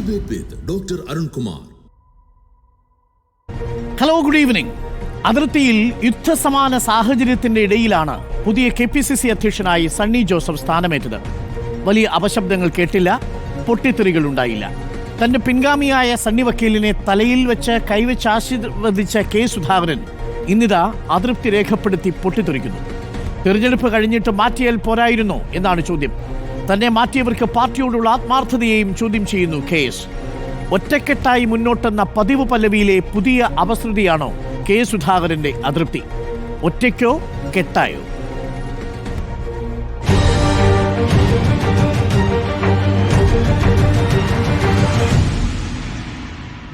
Debate with Dr. Arun Kumar. Hello, good evening. അതിർത്തിയിൽ യുദ്ധസമാന സാഹചര്യത്തിന്റെ ഇടയിലാണ് പുതിയ KPCC അധ്യക്ഷനായി സണ്ണി ജോസഫ് സ്ഥാനമേറ്റത്. വലിയ അപശബ്ദങ്ങൾ കേട്ടില്ല, പൊട്ടിത്തെറികൾ ഉണ്ടായില്ല. തന്റെ പിൻഗാമിയായ സണ്ണി വക്കീലിനെ തലയിൽ വെച്ച് കൈവച്ച് ആശീർവദിച്ച കെ സുധാകരൻ ഇന്നിതാ അതൃപ്തി രേഖപ്പെടുത്തി പൊട്ടിത്തെറിക്കുന്നു. തെരഞ്ഞെടുപ്പ് കഴിഞ്ഞിട്ട് മാറ്റിയാൽ പോരായിരുന്നോ എന്നാണ് ചോദ്യം. തന്നെ മാറ്റിയവർക്ക് പാർട്ടിയോടുള്ള ആത്മാർത്ഥതയെയും ചോദ്യം ചെയ്യുന്നു KS. ഒറ്റക്കെട്ടായി മുന്നോട്ടെന്ന പതിവ് പല്ലവിയിലെ പുതിയ അപസൃതിയാണോ കെ സുധാകരന്റെ അതൃപ്തി? ഒറ്റയ്ക്കോ കെട്ടായോ?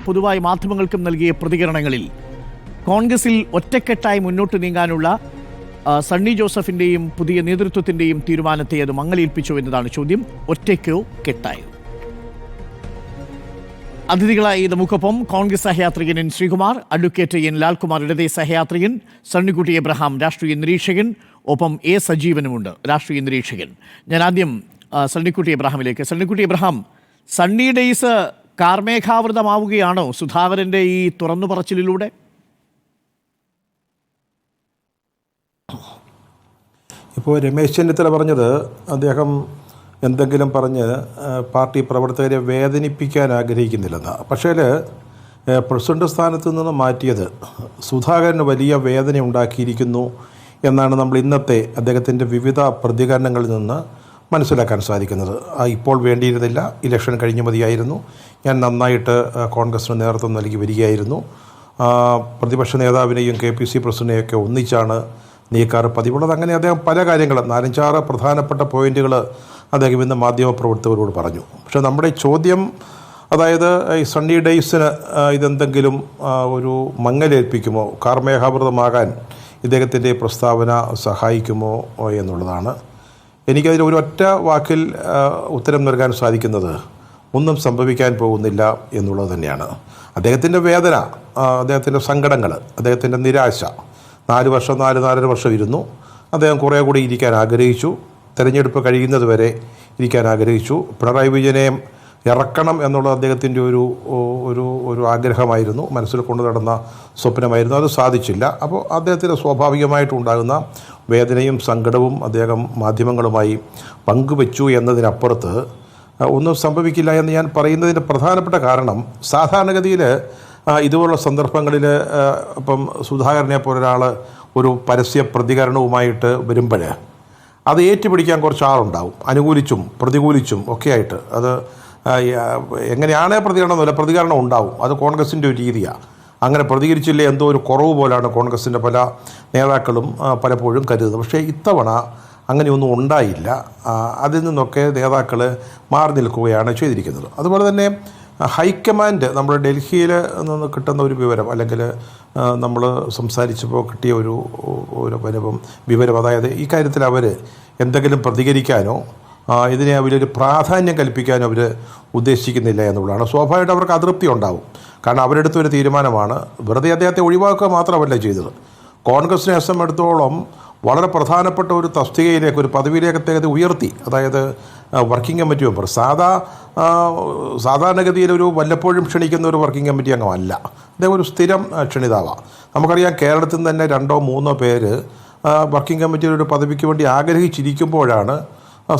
പൊതുവായി മാധ്യമങ്ങൾക്കും നൽകിയ പ്രതികരണങ്ങളിൽ കോൺഗ്രസിൽ ഒറ്റക്കെട്ടായി മുന്നോട്ട് നീങ്ങാനുള്ള സണ്ണി ജോസഫിന്റെയും പുതിയ നേതൃത്വത്തിന്റെയും തീരുമാനത്തെ അത് മങ്ങലേൽപ്പിച്ചു എന്നതാണ് ചോദ്യം. ഒറ്റയ്ക്കോ കെട്ടായോ? അതിഥികളായി നമുക്കൊപ്പം കോൺഗ്രസ് സഹയാത്രികൻ N Sreekumar, advocate N Lalkumar ഇടതേ സഹയാത്രികൻ, സണ്ണിക്കുട്ടി എബ്രഹാം രാഷ്ട്രീയ നിരീക്ഷകൻ, ഒപ്പം A സജീവനുമുണ്ട് രാഷ്ട്രീയ നിരീക്ഷകൻ. ഞാൻ ആദ്യം സണ്ണിക്കുട്ടി എബ്രഹാമിലേക്ക്. സണ്ണിക്കുട്ടി എബ്രഹാം, സണ്ണി ഡേയ്സ് കാർമേഘാവൃതമാവുകയാണോ സുധാകരന്റെ ഈ തുറന്നു പറച്ചിലൂടെ? ഇപ്പോൾ രമേശ് ചെന്നിത്തല പറഞ്ഞത് അദ്ദേഹം എന്തെങ്കിലും പറഞ്ഞ് പാർട്ടി പ്രവർത്തകരെ വേദനിപ്പിക്കാൻ ആഗ്രഹിക്കുന്നില്ലെന്നാണ്. പക്ഷേ പ്രസിഡന്റ് സ്ഥാനത്ത് നിന്ന് മാറ്റിയത് സുധാകരന് വലിയ വേദന ഉണ്ടാക്കിയിരിക്കുന്നു എന്നാണ് നമ്മൾ ഇന്നത്തെ അദ്ദേഹത്തിൻ്റെ വിവിധ പ്രതികരണങ്ങളിൽ നിന്ന് മനസ്സിലാക്കാൻ സാധിക്കുന്നത്. ഇപ്പോൾ വേണ്ടിയിരുന്നില്ല, ഇലക്ഷൻ കഴിഞ്ഞ് മതിയായിരുന്നു, ഞാൻ നന്നായിട്ട് കോൺഗ്രസിന് നേതൃത്വം നൽകി വരികയായിരുന്നു, പ്രതിപക്ഷ നേതാവിനെയും KPC പ്രസിഡന്റിനെയൊക്കെ ഒന്നിച്ചാണ് നീക്കാറ് പതിവുള്ളത്. അങ്ങനെ അദ്ദേഹം പല കാര്യങ്ങളും 4-5 പ്രധാനപ്പെട്ട പോയിന്റുകൾ അദ്ദേഹം ഇന്ന് മാധ്യമപ്രവർത്തകരോട് പറഞ്ഞു. പക്ഷേ നമ്മുടെ ചോദ്യം, അതായത് ഈ സണ്ണി ഡേയ്സിന് ഇതെന്തെങ്കിലും ഒരു മങ്ങലേൽപ്പിക്കുമോ, കാർമേഘാവൃതമാകാൻ ഇദ്ദേഹത്തിൻ്റെ പ്രസ്താവന സഹായിക്കുമോ എന്നുള്ളതാണ്. എനിക്കതിൽ ഒരു ഒറ്റ വാക്കിൽ ഉത്തരം നൽകാൻ സാധിക്കുന്നത് ഒന്നും സംഭവിക്കാൻ പോകുന്നില്ല എന്നുള്ളത് തന്നെയാണ്. അദ്ദേഹത്തിൻ്റെ വേദന, അദ്ദേഹത്തിൻ്റെ സങ്കടങ്ങൾ, അദ്ദേഹത്തിൻ്റെ നിരാശ, 4-4.5 വർഷം ഇരുന്നു. അദ്ദേഹം കുറേ കൂടി ഇരിക്കാൻ ആഗ്രഹിച്ചു, തെരഞ്ഞെടുപ്പ് കഴിയുന്നത് വരെ ഇരിക്കാൻ ആഗ്രഹിച്ചു. പിണറായി വിജയനെ ഇറക്കണം എന്നുള്ളത് അദ്ദേഹത്തിൻ്റെ ഒരു ആഗ്രഹമായിരുന്നു, മനസ്സിൽ കൊണ്ടു നടന്ന സ്വപ്നമായിരുന്നു. അത് സാധിച്ചില്ല. അപ്പോൾ അദ്ദേഹത്തിന് സ്വാഭാവികമായിട്ടുണ്ടാകുന്ന വേദനയും സങ്കടവും അദ്ദേഹം മാധ്യമങ്ങളുമായി പങ്കുവച്ചു എന്നതിനപ്പുറത്ത് ഒന്നും സംഭവിക്കില്ല എന്ന് ഞാൻ പറയുന്നതിൻ്റെ പ്രധാനപ്പെട്ട കാരണം, സാധാരണഗതിയിൽ ഇതുപോലുള്ള സന്ദർഭങ്ങളിൽ ഇപ്പം സുധാകരനെ പോലൊരാൾ ഒരു പരസ്യ പ്രതികരണവുമായിട്ട് വരുമ്പോൾ അത് ഏറ്റുപിടിക്കാൻ കുറച്ച് ആളുണ്ടാവും, അനുകൂലിച്ചും പ്രതികൂലിച്ചും ഒക്കെ ആയിട്ട്. അത് എങ്ങനെയാണ് പ്രതികരണം ഉണ്ടാവും. അത് കോൺഗ്രസിൻ്റെ ഒരു രീതിയാണ്. അങ്ങനെ പ്രതികരിച്ചില്ലേ എന്തോ ഒരു കുറവ് പോലാണ് കോൺഗ്രസിൻ്റെ പല നേതാക്കളും പലപ്പോഴും കരുതുന്നത്. പക്ഷേ ഇത്തവണ അങ്ങനെയൊന്നും ഉണ്ടായില്ല. അതിൽ നിന്നൊക്കെ നേതാക്കൾ മാറി നിൽക്കുകയാണ് ചെയ്തിരിക്കുന്നത്. അതുപോലെ തന്നെ ഹൈക്കമാൻഡ്, നമ്മൾ ഡൽഹിയിൽ നിന്ന് കിട്ടുന്ന ഒരു വിവരം, അല്ലെങ്കിൽ നമ്മൾ സംസാരിച്ചപ്പോൾ കിട്ടിയ ഒരു വിവരം, അതായത് ഈ കാര്യത്തിൽ അവർ എന്തെങ്കിലും പ്രതികരിക്കാനോ ഇതിനെ അവരൊരു പ്രാധാന്യം കൽപ്പിക്കാനോ അവർ ഉദ്ദേശിക്കുന്നില്ല എന്നുള്ളതാണ്. സ്വാഭാവികമായിട്ട് അവർക്ക് അതൃപ്തി ഉണ്ടാവും. കാരണം അവരെടുത്തൊരു തീരുമാനമാണ്. വെറുതെ അദ്ദേഹത്തെ ഒഴിവാക്കുക മാത്രമല്ല ചെയ്തത്, കോൺഗ്രസിനെ സംബന്ധിച്ചിടത്തോളം വളരെ പ്രധാനപ്പെട്ട ഒരു തസ്തികയിലേക്ക്, ഒരു പദവിയിലേക്ക് അദ്ദേഹത്തെ ഉയർത്തി. അതായത് വർക്കിംഗ് കമ്മിറ്റി മെമ്പർ. സാധാരണഗതിയിൽ ഒരു വല്ലപ്പോഴും ക്ഷണിക്കുന്ന ഒരു വർക്കിംഗ് കമ്മിറ്റി അംഗമല്ല അദ്ദേഹം, ഒരു സ്ഥിരം ക്ഷണിതാവാണ്. നമുക്കറിയാം, കേരളത്തിൽ നിന്ന് തന്നെ 2-3 പേര് വർക്കിംഗ് കമ്മിറ്റിയിൽ ഒരു പദവിക്ക് വേണ്ടി ആഗ്രഹിച്ചിരിക്കുമ്പോഴാണ്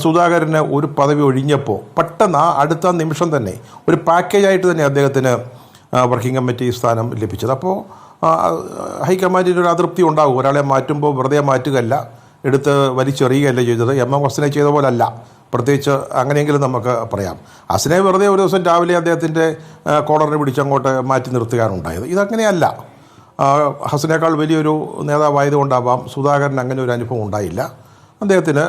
സുധാകരന് ഒരു പദവി ഒഴിഞ്ഞപ്പോൾ പെട്ടെന്ന് അടുത്ത നിമിഷം തന്നെ ഒരു പാക്കേജായിട്ട് തന്നെ അദ്ദേഹത്തിന് വർക്കിംഗ് കമ്മിറ്റി സ്ഥാനം ലഭിച്ചത്. അപ്പോൾ ഹൈക്കമാൻഡിൻ്റെ ഒരു അതൃപ്തി ഉണ്ടാകും. ഒരാളെ മാറ്റുമ്പോൾ വെറുതെ മാറ്റുകയല്ല, എടുത്ത് വലിച്ചെറിയുകയല്ല ചെയ്തത്. MM ഹസനെ ചെയ്ത പോലല്ല, പ്രത്യേകിച്ച് അങ്ങനെയെങ്കിലും നമുക്ക് പറയാം. ഹസനെ വെറുതെ ഒരു ദിവസം രാവിലെ അദ്ദേഹത്തിൻ്റെ കോളറിനെ പിടിച്ചങ്ങോട്ട് മാറ്റി നിർത്തുകയാണ് ഉണ്ടായത്. ഇതങ്ങനെയല്ല. ഹസനേക്കാൾ വലിയൊരു നേതാവായതുകൊണ്ടാവാം സുധാകരൻ അങ്ങനെ ഒരു അനുഭവം ഉണ്ടായില്ല. അദ്ദേഹത്തിന്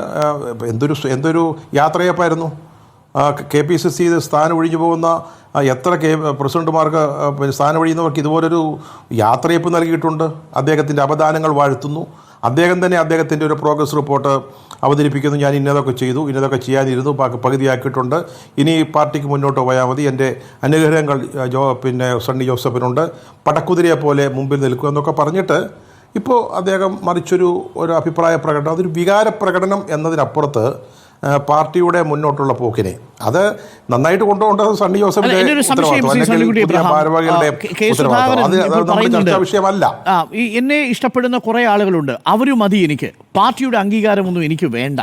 എന്തൊരു യാത്രയപ്പായിരുന്നു. KPCC സ്ഥാനം ഒഴിഞ്ഞു പോകുന്ന എത്ര പ്രസിഡന്റുമാർക്ക്, സ്ഥാനം ഒഴിയുന്നവർക്ക് ഇതുപോലൊരു യാത്രയപ്പ് നൽകിയിട്ടുണ്ട്. അദ്ദേഹത്തിൻ്റെ അവദാനങ്ങൾ വാഴ്ത്തുന്നു. അദ്ദേഹം തന്നെ അദ്ദേഹത്തിൻ്റെ ഒരു പ്രോഗ്രസ് റിപ്പോർട്ട് അവതരിപ്പിക്കുന്നു. ഞാൻ ഇന്നതൊക്കെ ചെയ്തു, ഇന്നതൊക്കെ ചെയ്യാനിരുന്നു, പകുതിയാക്കിയിട്ടുണ്ട്, ഇനി പാർട്ടിക്ക് മുന്നോട്ട് പോയാൽ മതി, എൻ്റെ അനുഗ്രഹങ്ങൾ സണ്ണി ജോസഫിനുണ്ട്, പടക്കുതിരയെ പോലെ മുമ്പിൽ നിൽക്കുക എന്നൊക്കെ പറഞ്ഞിട്ട് ഇപ്പോൾ അദ്ദേഹം മറിച്ചൊരു അഭിപ്രായ പ്രകടനം, അതൊരു വികാര പ്രകടനം എന്നതിനപ്പുറത്ത് പാർട്ടിയുടെ മുന്നോട്ടുള്ള പോക്കിനെ അത് നന്നായിട്ട് കൊണ്ടുപോകേണ്ടത് സണ്ണി ജോസഫിന്റെ ഭാരവാഹികളുടെ ഉത്തരവാദിത്വം. അത് നമ്മുടെ ചർച്ചാ വിഷയമല്ല. എന്നെ ഇഷ്ടപ്പെടുന്ന കുറെ ആളുകളുണ്ട്, അവരും മതി, എനിക്ക് പാർട്ടിയുടെ അംഗീകാരമൊന്നും എനിക്ക് വേണ്ട,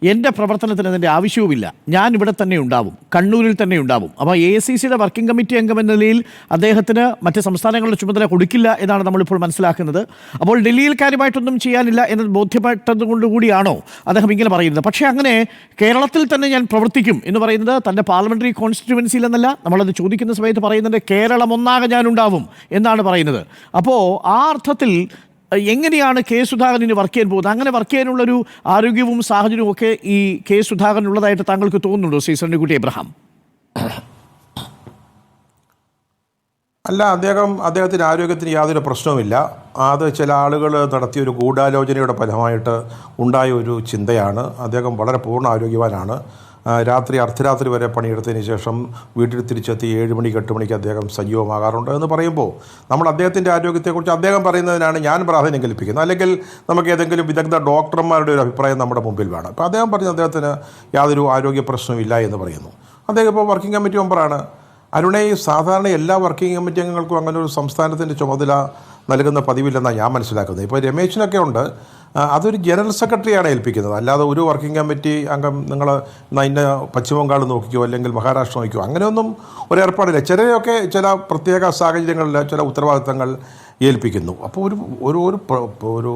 എൻ്റെ പ്രവർത്തനത്തിന് അതിൻ്റെ ആവശ്യവുമില്ല, ഞാൻ ഇവിടെ തന്നെ ഉണ്ടാവും, കണ്ണൂരിൽ തന്നെ ഉണ്ടാവും. അപ്പോൾ AICCയുടെ വർക്കിംഗ് കമ്മിറ്റി അംഗം എന്ന നിലയിൽ അദ്ദേഹത്തിന് മറ്റ് സംസ്ഥാനങ്ങളുടെ ചുമതല കൊടുക്കില്ല എന്നാണ് നമ്മളിപ്പോൾ മനസ്സിലാക്കുന്നത്. അപ്പോൾ ഡൽഹിയിൽ കാര്യമായിട്ടൊന്നും ചെയ്യാനില്ല എന്ന് ബോധ്യപ്പെട്ടതുകൊണ്ടുകൂടിയാണോ അദ്ദേഹം ഇങ്ങനെ പറയുന്നത്? പക്ഷേ അങ്ങനെ കേരളത്തിൽ തന്നെ ഞാൻ പ്രവർത്തിക്കും എന്ന് പറയുന്നത് തൻ്റെ പാർലമെൻ്ററി കോൺസ്റ്റിറ്റ്യുവൻസിയിൽ എന്നല്ല, നമ്മളത് ചോദിക്കുന്ന സമയത്ത് പറയുന്നുണ്ട് കേരളം ഒന്നാകെ ഞാൻ ഉണ്ടാവും എന്നാണ് പറയുന്നത്. അപ്പോൾ ആ അർത്ഥത്തിൽ എങ്ങനെയാണ് കെ സുധാകരന് വർക്ക് ചെയ്യാൻ പോകുന്നത്? അങ്ങനെ വർക്ക് ചെയ്യാനുള്ളൊരു ആരോഗ്യവും സാഹചര്യവും ഒക്കെ ഈ കെ സുധാകരനുള്ളതായിട്ട് താങ്കൾക്ക് തോന്നുന്നുണ്ടോ ശ്രീ സണ്ണിക്കുട്ടി എബ്രഹാം? അല്ല, അദ്ദേഹത്തിന് ആരോഗ്യത്തിന് യാതൊരു പ്രശ്നവുമില്ല. അത് ചില ആളുകൾ നടത്തിയൊരു ഗൂഢാലോചനയുടെ ഫലമായിട്ട് ഉണ്ടായ ഒരു ചിന്തയാണ്. അദ്ദേഹം വളരെ പൂർണ്ണ ആരോഗ്യവാനാണ്. അർദ്ധരാത്രി വരെ പണിയെടുത്തതിന് ശേഷം വീട്ടിൽ തിരിച്ചെത്തി 7 മണി 8 മണിക്ക് അദ്ദേഹം സജീവമാകാറുണ്ട് എന്ന് പറയുമ്പോൾ നമ്മൾ അദ്ദേഹത്തിൻ്റെ ആരോഗ്യത്തെക്കുറിച്ച് അദ്ദേഹം പറയുന്നതിനാണ് ഞാൻ പ്രാധാന്യം കൽപ്പിക്കുന്നത്. അല്ലെങ്കിൽ നമുക്ക് ഏതെങ്കിലും വിദഗ്ധ ഡോക്ടർമാരുടെ ഒരു അഭിപ്രായം നമ്മുടെ മുമ്പിൽ വേണം. അപ്പോൾ അദ്ദേഹം പറഞ്ഞ അദ്ദേഹത്തിന് യാതൊരു ആരോഗ്യ പ്രശ്നമില്ല എന്ന് പറയുന്നു. അദ്ദേഹം ഇപ്പോൾ വർക്കിംഗ് കമ്മിറ്റി മെമ്പറാണ്. അരുണേ, സാധാരണ എല്ലാ വർക്കിംഗ് കമ്മിറ്റി അംഗങ്ങൾക്കും അങ്ങനെ ഒരു സംസ്ഥാനത്തിൻ്റെ ചുമതല നൽകുന്ന പതിവില്ലെന്നാണ് ഞാൻ മനസ്സിലാക്കുന്നത്. ഇപ്പോൾ രമേശിനൊക്കെ ഉണ്ട്, അതൊരു ജനറൽ സെക്രട്ടറിയാണ് ഏൽപ്പിക്കുന്നത്. അല്ലാതെ ഒരു വർക്കിംഗ് കമ്മിറ്റി അംഗം നിങ്ങൾ ഇന്ന പശ്ചിമ ബംഗാൾ നോക്കിക്കോ അല്ലെങ്കിൽ മഹാരാഷ്ട്ര നോക്കിക്കോ അങ്ങനെയൊന്നും ഒരേർപ്പാടില്ല. ചിലരെയൊക്കെ ചില പ്രത്യേക സാഹചര്യങ്ങളിൽ ചില ഉത്തരവാദിത്തങ്ങൾ ഏൽപ്പിക്കുന്നു. അപ്പോൾ ഒരു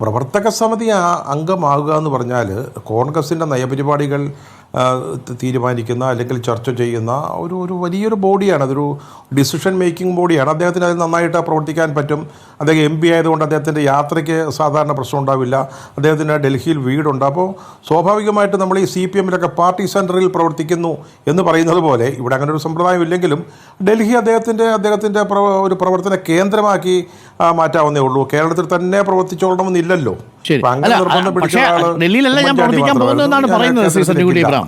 പ്രവർത്തക സമിതി അംഗമാകുക എന്ന് പറഞ്ഞാൽ കോൺഗ്രസിൻ്റെ നയപരിപാടികൾ തീരുമാനിക്കുന്ന അല്ലെങ്കിൽ ചർച്ച ചെയ്യുന്ന ഒരു വലിയൊരു ബോഡിയാണ്. അതൊരു ഡിസിഷൻ മേക്കിംഗ് ബോഡിയാണ്. അദ്ദേഹത്തിന് അത് നന്നായിട്ട് പ്രവർത്തിക്കാൻ പറ്റും. അദ്ദേഹം MP ആയതുകൊണ്ട് അദ്ദേഹത്തിൻ്റെ യാത്രയ്ക്ക് സാധാരണ പ്രശ്നം ഉണ്ടാവില്ല. അദ്ദേഹത്തിന് ഡൽഹിയിൽ വീടുണ്ട്. അപ്പോൾ സ്വാഭാവികമായിട്ട് നമ്മൾ ഈ CPMലൊക്കെ പാർട്ടി സെൻറ്ററിൽ പ്രവർത്തിക്കുന്നു എന്ന് പറയുന്നത് പോലെ ഇവിടെ അങ്ങനെ ഒരു സമ്പ്രദായം ഇല്ലെങ്കിലും ഡൽഹി അദ്ദേഹത്തിൻ്റെ ഒരു പ്രവർത്തന കേന്ദ്രമാക്കി മാറ്റാവുന്നേ ഉള്ളൂ. കേരളത്തിൽ തന്നെ പ്രവർത്തിച്ചോളണമെന്നില്ലല്ലോ. ഡൽഹിയിലല്ല ഞാൻ പ്രവർത്തിക്കാൻ പോകുന്നതെന്നാണ് പറയുന്നത് ശ്രീ സണ്ണിക്കുട്ടി എബ്രഹാം.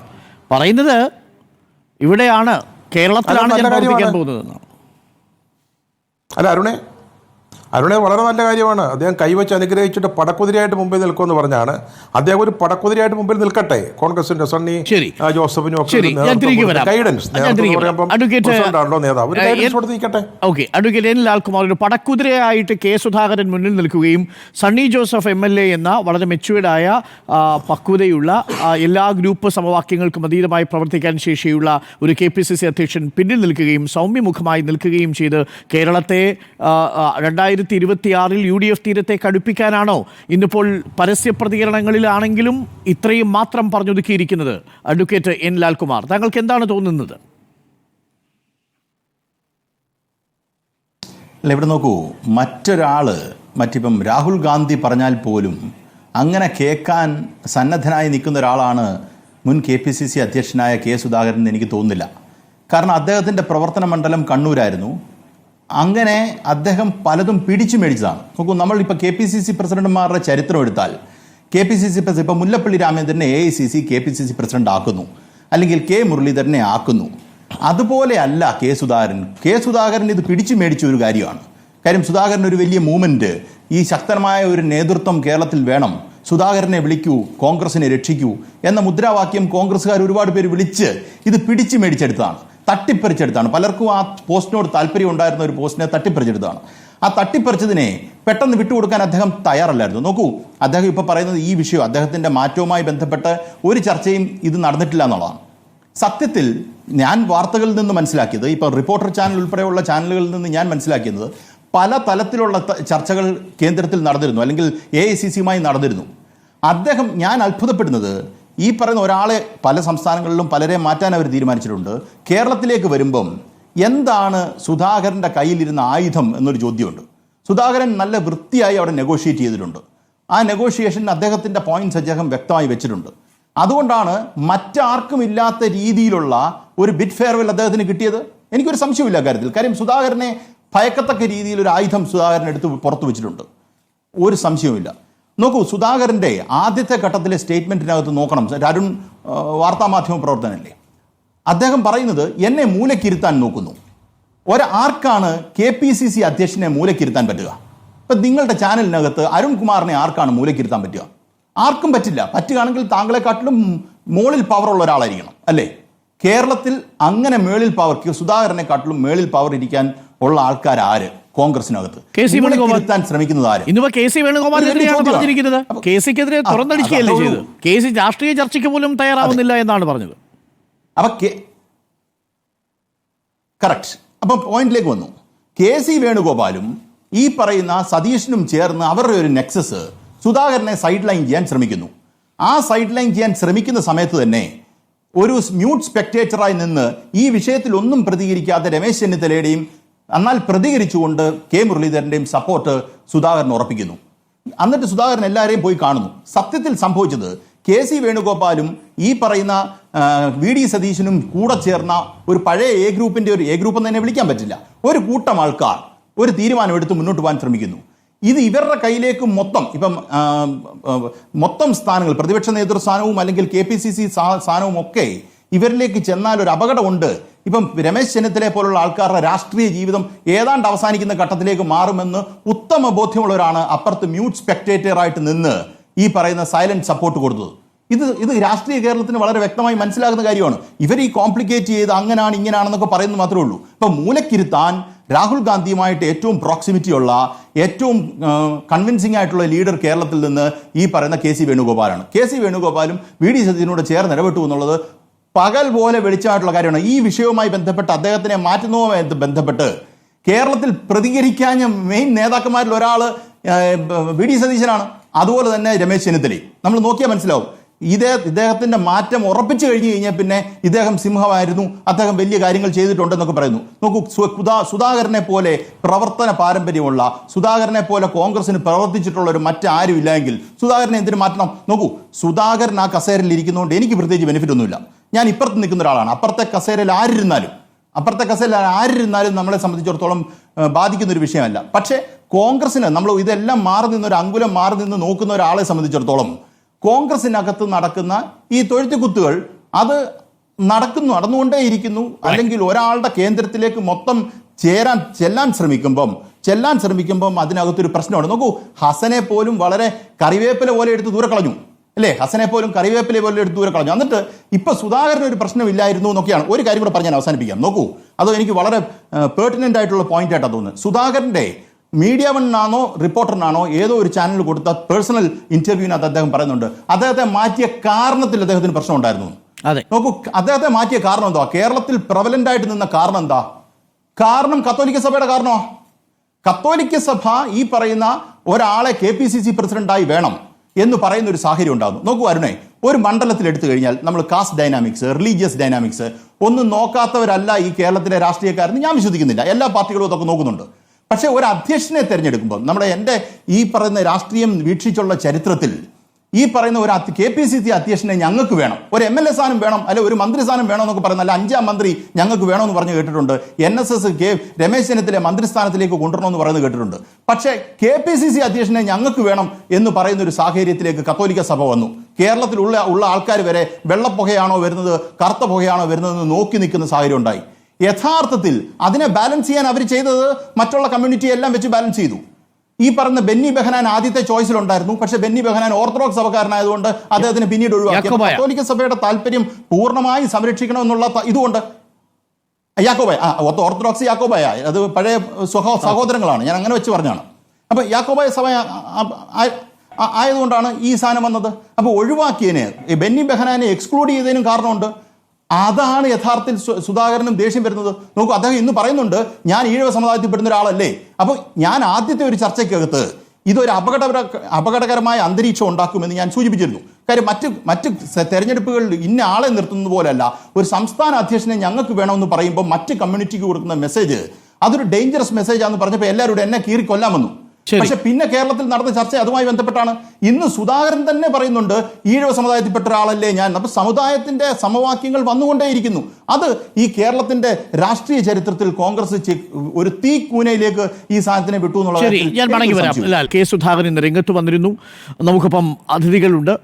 പറയുന്നത് ഇവിടെയാണ്, കേരളത്തിലാണ് ഞാൻ പ്രവർത്തിക്കാൻ പോകുന്നതെന്ന്. അല്ല, അരുണെ വളരെ നല്ല കാര്യമാണ്. അദ്ദേഹം കൈവച്ച് അനുഗ്രഹിച്ചിട്ട് പടക്കുതിരയായിട്ട് മുമ്പിൽ നിൽക്കുമെന്ന് പറഞ്ഞാണ്. അദ്ദേഹം ഒരു പടക്കുതിരയായിട്ട് മുമ്പിൽ നിൽക്കട്ടെ. കോൺഗ്രസിന്റെ സണ്ണി ജോസഫിനും ഒക്കെ ഗൈഡൻസ് അഡ്വക്കേറ്റ് N. ലാൽകുമാർ ഒരു പടക്കുതിരയായിട്ട് കെ സുധാകരൻ മുന്നിൽ നിൽക്കുകയും സണ്ണി ജോസഫ് MLA എന്ന വളരെ മെച്യൂർഡായ പക്വതയുള്ള എല്ലാ ഗ്രൂപ്പ് സമവാക്യങ്ങൾക്കും അതീതമായി പ്രവർത്തിക്കാൻ ശേഷിയുള്ള ഒരു KPCC അധ്യക്ഷൻ പിന്നിൽ നിൽക്കുകയും സൗമ്യമുഖമായി നിൽക്കുകയും ചെയ്ത് കേരളത്തെ 2026 UDF തീരത്തേക്ക് അടുപ്പിക്കാനാണോ ഇന്നിപ്പോൾ പരസ്യ പ്രതികരണങ്ങളിലാണെങ്കിലും ഇത്രയും മാത്രം പറഞ്ഞൊതുക്കിയിരിക്കുന്നത്? Advocate N. ലാൽകുമാർ, താങ്കൾക്ക് എന്താണ് തോന്നുന്നത്? അല്ല, ഇവിടെ നോക്കൂ, മറ്റിപ്പം രാഹുൽ ഗാന്ധി പറഞ്ഞാൽ പോലും അങ്ങനെ കേൾക്കാൻ സന്നദ്ധനായി നിൽക്കുന്ന ഒരാളാണ് മുൻ KPCC അധ്യക്ഷനായ കെ സുധാകരൻ എന്ന് എനിക്ക് തോന്നുന്നില്ല. കാരണം അദ്ദേഹത്തിൻ്റെ പ്രവർത്തന മണ്ഡലം കണ്ണൂരായിരുന്നു. അങ്ങനെ അദ്ദേഹം പലതും പിടിച്ചു മേടിച്ചതാണ്. നോക്കൂ, നമ്മളിപ്പോൾ KPCC പ്രസിഡന്റുമാരുടെ ചരിത്രം എടുത്താൽ KPCC പ്രസിഡന്റ് ഇപ്പോൾ മുല്ലപ്പള്ളി രാമചന്ദ്രനെ AICC KPCC പ്രസിഡന്റ് ആക്കുന്നു, അല്ലെങ്കിൽ K. മുരളീധരനെ ആക്കുന്നു. അതുപോലെയല്ല കെ സുധാകരൻ ഇത് പിടിച്ചു മേടിച്ച ഒരു കാര്യമാണ്. കാര്യം സുധാകരൻ ഒരു വലിയ മൂവ്മെന്റ്, ഈ ശക്തമായ ഒരു നേതൃത്വം കേരളത്തിൽ വേണം, സുധാകരനെ വിളിക്കൂ, കോൺഗ്രസിനെ രക്ഷിക്കൂ എന്ന മുദ്രാവാക്യം കോൺഗ്രസ്സുകാർ ഒരുപാട് പേര് വിളിച്ച് ഇത് പിടിച്ചു മേടിച്ചെടുത്തതാണ്, തട്ടിപ്പറിച്ചെടുത്താണ്. പലർക്കും ആ പോസ്റ്റിനോട് താല്പര്യം ഉണ്ടായിരുന്ന ഒരു പോസ്റ്റിനെ തട്ടിപ്പറിച്ചെടുത്തതാണ്. ആ തട്ടിപ്പറിച്ചതിനെ പെട്ടെന്ന് വിട്ടുകൊടുക്കാൻ അദ്ദേഹം തയ്യാറല്ലായിരുന്നു. നോക്കൂ, അദ്ദേഹം ഇപ്പോൾ പറയുന്നത് ഈ വിഷയം അദ്ദേഹത്തിൻ്റെ മാറ്റവുമായി ബന്ധപ്പെട്ട് ഒരു ചർച്ചയും ഇത് നടന്നിട്ടില്ല എന്നുള്ളതാണ്. സത്യത്തിൽ ഞാൻ വാർത്തകളിൽ നിന്ന് മനസ്സിലാക്കിയത്, ഇപ്പോൾ റിപ്പോർട്ടർ ചാനൽ ഉൾപ്പെടെയുള്ള ചാനലുകളിൽ നിന്ന് ഞാൻ മനസ്സിലാക്കിയത്, പല തലത്തിലുള്ള ചർച്ചകൾ കേന്ദ്രത്തിൽ നടന്നിരുന്നു, അല്ലെങ്കിൽ AICCയുമായി നടന്നിരുന്നു. ഞാൻ അത്ഭുതപ്പെടുന്നത്, ഈ പറയുന്ന ഒരാളെ പല സംസ്ഥാനങ്ങളിലും പലരെ മാറ്റാൻ അവർ തീരുമാനിച്ചിട്ടുണ്ട്. കേരളത്തിലേക്ക് വരുമ്പം എന്താണ് സുധാകരൻ്റെ കയ്യിലിരുന്ന ആയുധം എന്നൊരു ചോദ്യമുണ്ട്. സുധാകരൻ നല്ല വൃത്തിയായി അവിടെ നെഗോഷിയേറ്റ് ചെയ്തിട്ടുണ്ട്. ആ നെഗോഷിയേഷൻ അദ്ദേഹത്തിൻ്റെ പോയിന്റ്സ് അദ്ദേഹം വ്യക്തമായി വെച്ചിട്ടുണ്ട്. അതുകൊണ്ടാണ് മറ്റാർക്കും ഇല്ലാത്ത രീതിയിലുള്ള ഒരു ബിറ്റ് ഫെയർവെൽ അദ്ദേഹത്തിന് കിട്ടിയത്. എനിക്കൊരു സംശയമില്ല കാര്യത്തിൽ. കാര്യം സുധാകരനെ ഭയക്കത്തക്ക രീതിയിൽ ഒരു ആയുധം സുധാകരൻ എടുത്ത് പുറത്തു വെച്ചിട്ടുണ്ട്, ഒരു സംശയവുമില്ല. നോക്കൂ, സുധാകരൻ്റെ ആദ്യത്തെ ഘട്ടത്തിലെ സ്റ്റേറ്റ്മെൻറ്റിനകത്ത് നോക്കണം. അരുൺ വാർത്താമാധ്യമ പ്രവർത്തനല്ലേ, അദ്ദേഹം പറയുന്നത് എന്നെ മൂലക്കിരുത്താൻ നോക്കുന്നു. ആർക്കാണ് KPCC അധ്യക്ഷനെ മൂലക്കിരുത്താൻ പറ്റുക? ഇപ്പം നിങ്ങളുടെ ചാനലിനകത്ത് അരുൺകുമാറിനെ ആർക്കാണ് മൂലക്കിരുത്താൻ പറ്റുക? ആർക്കും പറ്റില്ല. പറ്റുകയാണെങ്കിൽ താങ്കളെക്കാട്ടിലും മുകളിൽ പവറുള്ള ഒരാളായിരിക്കണം അല്ലേ? കേരളത്തിൽ അങ്ങനെ മേളിൽ പവർ സുധാകരനെക്കാട്ടിലും മേളിൽ പവർ ഇരിക്കാൻ ഉള്ള ആൾക്കാർ ആര് കോൺഗ്രസിനകത്ത്? KC ശ്രമിക്കുന്നത് ആര്? ഇന്നിപ്പോ KC വേണുഗോപാലിനെതിരെയാണ് പറഞ്ഞിരിക്കുന്നത്. KCക്കെതിരെ തുറന്നടിക്കുകയല്ലേ ചെയ്തത്. KC രാഷ്ട്രീയ ചർച്ചയ്ക്ക് പോലും തയ്യാറാവുന്നില്ല എന്നാണ് പറഞ്ഞത്. അപ്പൊ കറക്റ്റ്. അപ്പൊ പോയിന്റിലേക്ക് വന്നു. KC വേണുഗോപാലും ഈ പറയുന്ന സതീഷിനും ചേർന്ന് അവരുടെ ഒരു നെക്സസ് സുധാകരനെ സൈഡ് ലൈൻ ചെയ്യാൻ ശ്രമിക്കുന്നു. ആ സൈഡ് ലൈൻ ചെയ്യാൻ ശ്രമിക്കുന്ന സമയത്ത് തന്നെ ഒരു മ്യൂട്ട് സ്പെക്ടേറ്ററായി നിന്ന് ഈ വിഷയത്തിൽ ഒന്നും പ്രതികരിക്കാത്ത രമേശ് ചെന്നിത്തലയുടെയും എന്നാൽ പ്രതികരിച്ചുകൊണ്ട് കെ മുരളീധരന്റെയും സപ്പോർട്ട് സുധാകരൻ ഉറപ്പിക്കുന്നു. എന്നിട്ട് സുധാകരൻ എല്ലാവരെയും പോയി കാണുന്നു. സത്യത്തിൽ സംഭവിച്ചത് KC വേണുഗോപാലും ഈ പറയുന്ന VD സതീശനും കൂടെ ചേർന്ന ഒരു പഴയ എ ഗ്രൂപ്പിന്റെ ഒരു എ ഗ്രൂപ്പ് എന്ന് തന്നെ വിളിക്കാൻ പറ്റില്ല, ഒരു കൂട്ടം ആൾക്കാർ ഒരു തീരുമാനമെടുത്ത് മുന്നോട്ട് പോകാൻ ശ്രമിക്കുന്നു. ഇത് ഇവരുടെ കയ്യിലേക്ക് മൊത്തം സ്ഥാനങ്ങൾ, പ്രതിപക്ഷ നേതൃസ്ഥാനവും അല്ലെങ്കിൽ KPCC സ്ഥാനവും ഒക്കെ ഇവരിലേക്ക് ചെന്നാൽ ഒരു അപകടമുണ്ട്. ഇപ്പം രമേശ് ചെന്നിത്തലയെ പോലുള്ള ആൾക്കാരുടെ രാഷ്ട്രീയ ജീവിതം ഏതാണ്ട് അവസാനിക്കുന്ന ഘട്ടത്തിലേക്ക് മാറുമെന്ന് ഉത്തമ ബോധ്യമുള്ളവരാണ് അപ്പുറത്ത് മ്യൂട്ട് സ്പെക്ടേറ്ററായിട്ട് നിന്ന് ഈ പറയുന്ന സൈലന്റ് സപ്പോർട്ട് കൊടുത്തത്. ഇത് രാഷ്ട്രീയ കേരളത്തിന് വളരെ വ്യക്തമായി മനസ്സിലാകുന്ന കാര്യമാണ്. ഇവർ ഈ കോംപ്ലിക്കേറ്റ് ചെയ്ത് അങ്ങനാണ് ഇങ്ങനാണെന്നൊക്കെ പറയുന്നത് മാത്രമേ ഉള്ളൂ. ഇപ്പം മൂലക്കിരുത്താൻ രാഹുൽ ഗാന്ധിയുമായിട്ട് ഏറ്റവും പ്രോക്സിമിറ്റി ഉള്ള ഏറ്റവും കൺവിൻസിംഗ് ആയിട്ടുള്ള ലീഡർ കേരളത്തിൽ നിന്ന് ഈ പറയുന്ന KC വേണുഗോപാലാണ്. KC വേണുഗോപാലും VD സതീശനോട് ചേർന്ന് ഇടപെട്ടു എന്നുള്ളത് പകൽ പോലെ വെളിച്ചമായിട്ടുള്ള കാര്യമാണ്. ഈ വിഷയവുമായി ബന്ധപ്പെട്ട് അദ്ദേഹത്തിനെ മാറ്റുന്നതുമായി ബന്ധപ്പെട്ട് കേരളത്തിൽ പ്രതികരിക്കാൻ മെയിൻ നേതാക്കന്മാരിൽ ഒരാൾ VD സതീശനാണ്. അതുപോലെ തന്നെ രമേശ് ചെന്നിത്തലയും നമ്മൾ നോക്കിയാൽ മനസ്സിലാവും. ഇദ്ദേഹത്തിന്റെ മാറ്റം ഉറപ്പിച്ചു കഴിഞ്ഞു കഴിഞ്ഞാൽ പിന്നെ ഇദ്ദേഹം സിംഹമായിരുന്നു, അദ്ദേഹം വലിയ കാര്യങ്ങൾ ചെയ്തിട്ടുണ്ടെന്നൊക്കെ പറയുന്നു. നോക്കൂ, സുധാകരനെ പോലെ പ്രവർത്തന പാരമ്പര്യമുള്ള, സുധാകരനെ പോലെ കോൺഗ്രസിന് പ്രവർത്തിച്ചിട്ടുള്ള ഒരു മറ്റാരും ഇല്ലെങ്കിൽ സുധാകരനെ എന്തിനു മാറ്റണം? നോക്കൂ, സുധാകരൻ ആ കസേരയിൽ ഇരിക്കുന്നതുകൊണ്ട് എനിക്ക് പ്രത്യേകിച്ച് ബെനിഫിറ്റ് ഒന്നുമില്ല. ഞാൻ ഇപ്പുറത്ത് നിൽക്കുന്ന ഒരാളാണ്. അപ്പുറത്തെ കസേരയിൽ ആരിരുന്നാലും നമ്മളെ സംബന്ധിച്ചിടത്തോളം ബാധിക്കുന്ന ഒരു വിഷയമല്ല. പക്ഷേ കോൺഗ്രസിന് നമ്മൾ ഇതെല്ലാം മാറി നിന്ന് ഒരു അങ്കുലം മാറി നിന്ന് നോക്കുന്ന ഒരാളെ സംബന്ധിച്ചിടത്തോളം കോൺഗ്രസിനകത്ത് നടക്കുന്ന ഈ തൊഴുത്തുകുത്തുകൾ അത് നടന്നുകൊണ്ടേയിരിക്കുന്നു. അല്ലെങ്കിൽ ഒരാളുടെ കേന്ദ്രത്തിലേക്ക് മൊത്തം ചെല്ലാൻ ശ്രമിക്കുമ്പം അതിനകത്തൊരു പ്രശ്നമാണ്. നോക്കൂ, ഹസനെ പോലും വളരെ കറിവേപ്പില പോലെ എടുത്ത് ദൂരെ കളഞ്ഞു അല്ലേ? ഹസനെ പോലും കറിവേപ്പില പോലെ എടുത്ത് ദൂരെ കളഞ്ഞു. എന്നിട്ട് ഇപ്പൊ സുധാകരന് ഒരു പ്രശ്നമില്ലായിരുന്നു എന്നൊക്കെയാണ്. ഒരു കാര്യം കൂടെ പറഞ്ഞ് ഞാൻ അവസാനിപ്പിക്കാം. നോക്കൂ, അത് എനിക്ക് വളരെ പെർട്ടിനന്റ് ആയിട്ടുള്ള പോയിന്റ് ആയിട്ടാണ് തോന്നുന്നത്. സുധാകരന്റെ മീഡിയ വണ്ണാണോ റിപ്പോർട്ടറിനാണോ ഏതോ ഒരു ചാനൽ കൊടുത്ത പേഴ്സണൽ ഇന്റർവ്യൂവിനകത്ത് അദ്ദേഹം പറയുന്നുണ്ട് അദ്ദേഹത്തെ മാറ്റിയ കാരണത്തിൽ അദ്ദേഹത്തിന് പ്രശ്നം ഉണ്ടായിരുന്നു. നോക്കൂ, അദ്ദേഹത്തെ മാറ്റിയ കാരണം എന്താ? കേരളത്തിൽ പ്രബലന്റ് ആയിട്ട് നിന്ന കാരണം എന്താ? കാരണം കത്തോലിക്ക സഭയുടെ കാരണമോ? കത്തോലിക്ക സഭ ഈ പറയുന്ന ഒരാളെ KPCC പ്രസിഡന്റായി വേണം എന്ന് പറയുന്ന ഒരു സാഹചര്യം ഉണ്ടാകുന്നു. നോക്കൂ അരുണേ, ഒരു മണ്ഡലത്തിൽ എടുത്തു കഴിഞ്ഞാൽ നമ്മൾ കാസ്റ്റ് ഡൈനാമിക്സ്, റിലീജിയസ് ഡൈനാമിക്സ് ഒന്നും നോക്കാത്തവരല്ല ഈ കേരളത്തിലെ രാഷ്ട്രീയക്കാരെന്ന് ഞാൻ വിശ്വസിക്കുന്നില്ല. എല്ലാ പാർട്ടികളും അതൊക്കെ നോക്കുന്നുണ്ട്. പക്ഷേ ഒരു അധ്യക്ഷനെ തിരഞ്ഞെടുക്കുമ്പോൾ എൻ്റെ ഈ പറയുന്ന രാഷ്ട്രീയം വീക്ഷിച്ചുള്ള ചരിത്രത്തിൽ ഈ പറയുന്ന ഒരു KPCC അധ്യക്ഷനെ ഞങ്ങൾക്ക് വേണം, ഒരു MLA സ്ഥാനം വേണം, അല്ലെ ഒരു മന്ത്രി സ്ഥാനം വേണം എന്നൊക്കെ പറയുന്ന, അല്ല 5ാം മന്ത്രി ഞങ്ങൾക്ക് വേണമെന്ന് പറഞ്ഞ് കേട്ടിട്ടുണ്ട്. NSS രമേശ് ചെന്നിത്തല മന്ത്രിസ്ഥാനത്തിലേക്ക് കൊണ്ടുവരണമെന്ന് പറയുന്നത് കേട്ടിട്ടുണ്ട്. പക്ഷേ KPCC അധ്യക്ഷനെ ഞങ്ങൾക്ക് വേണം എന്ന് പറയുന്ന ഒരു സാഹചര്യത്തിലേക്ക് കത്തോലിക്ക സഭ വന്നു. കേരളത്തിലുള്ള ആൾക്കാർ വരെ വെള്ളപ്പുകയാണോ വരുന്നത്, കറുത്ത പുകയാണോ വരുന്നതെന്ന് നോക്കി നിൽക്കുന്ന സാഹചര്യം ഉണ്ടായി. യഥാർത്ഥത്തിൽ അതിനെ ബാലൻസ് ചെയ്യാൻ അവർ ചെയ്തത് മറ്റുള്ള കമ്മ്യൂണിറ്റി എല്ലാം വെച്ച് ബാലൻസ് ചെയ്തു. ഈ പറഞ്ഞ ബെന്നി ബെഹനാൻ ആദ്യത്തെ ചോയ്സിലുണ്ടായിരുന്നു. പക്ഷെ ബെന്നി ബെഹനാൻ ഓർത്തഡോക്സ് സഭക്കാരനായതുകൊണ്ട് അദ്ദേഹത്തിന് പിന്നീട് ഒഴിവാക്കി. കത്തോലിക്ക സഭയുടെ താല്പര്യം പൂർണ്ണമായി സംരക്ഷിക്കണമെന്നുള്ള ഇതുകൊണ്ട് ഓർത്തഡോക്സ് യാക്കോബായ അത് പഴയ സഹോദരങ്ങളാണ്, ഞാൻ അങ്ങനെ വെച്ച് പറഞ്ഞാണ്. അപ്പൊ യാക്കോബായ സഭ ആയതുകൊണ്ടാണ് ഈ സാധനം വന്നത്. അപ്പൊ ഒഴിവാക്കിയതിന് ബെന്നി ബെഹനാനെ എക്സ്ക്ലൂഡ് ചെയ്തതിനും കാരണമുണ്ട്. അതാണ് യഥാർത്ഥത്തിൽ സുധാകരനും ദേഷ്യം വരുന്നത്. നോക്കൂ, അദ്ദേഹം ഇന്ന് പറയുന്നുണ്ട് ഞാൻ ഈഴവ സമുദായത്തിൽപ്പെടുന്ന ഒരാളല്ലേ. അപ്പോൾ ഞാൻ ആദ്യത്തെ ഒരു ചർച്ചയ്ക്കകത്ത് ഇതൊരു അപകടകരമായ അന്തരീക്ഷം ഉണ്ടാക്കുമെന്ന് ഞാൻ സൂചിപ്പിച്ചിരുന്നു. കാര്യം മറ്റ് തെരഞ്ഞെടുപ്പുകളിൽ ഇന്ന ആളെ നിർത്തുന്നത് പോലെയല്ല, ഒരു സംസ്ഥാന അധ്യക്ഷനെ ഞങ്ങൾക്ക് വേണമെന്ന് പറയുമ്പോൾ മറ്റ് കമ്മ്യൂണിറ്റിക്ക് കൊടുക്കുന്ന മെസ്സേജ് അതൊരു ഡേഞ്ചറസ് മെസ്സേജാണെന്ന് പറഞ്ഞപ്പോൾ എല്ലാവരും എന്നെ കീറി കൊല്ലാമെന്നു. പക്ഷെ പിന്നെ കേരളത്തിൽ നടന്ന ചർച്ച അതുമായി ബന്ധപ്പെട്ടാണ്. ഇന്ന് സുധാകരൻ തന്നെ പറയുന്നുണ്ട് ഈഴവ സമുദായത്തിൽപ്പെട്ട ഒരാളല്ലേ ഞാൻ. അപ്പൊ സമുദായത്തിന്റെ സമവാക്യങ്ങൾ വന്നുകൊണ്ടേയിരിക്കുന്നു. അത് ഈ കേരളത്തിന്റെ രാഷ്ട്രീയ ചരിത്രത്തിൽ കോൺഗ്രസ് ഒരു തീക്കൂനയിലേക്ക് ഈ സാധനത്തിനെ വിട്ടു എന്നുള്ള. കെ സുധാകരൻ ഇന്ന് രംഗത്ത് വന്നിരുന്നു. നമുക്കിപ്പം അതിഥികളുണ്ട്.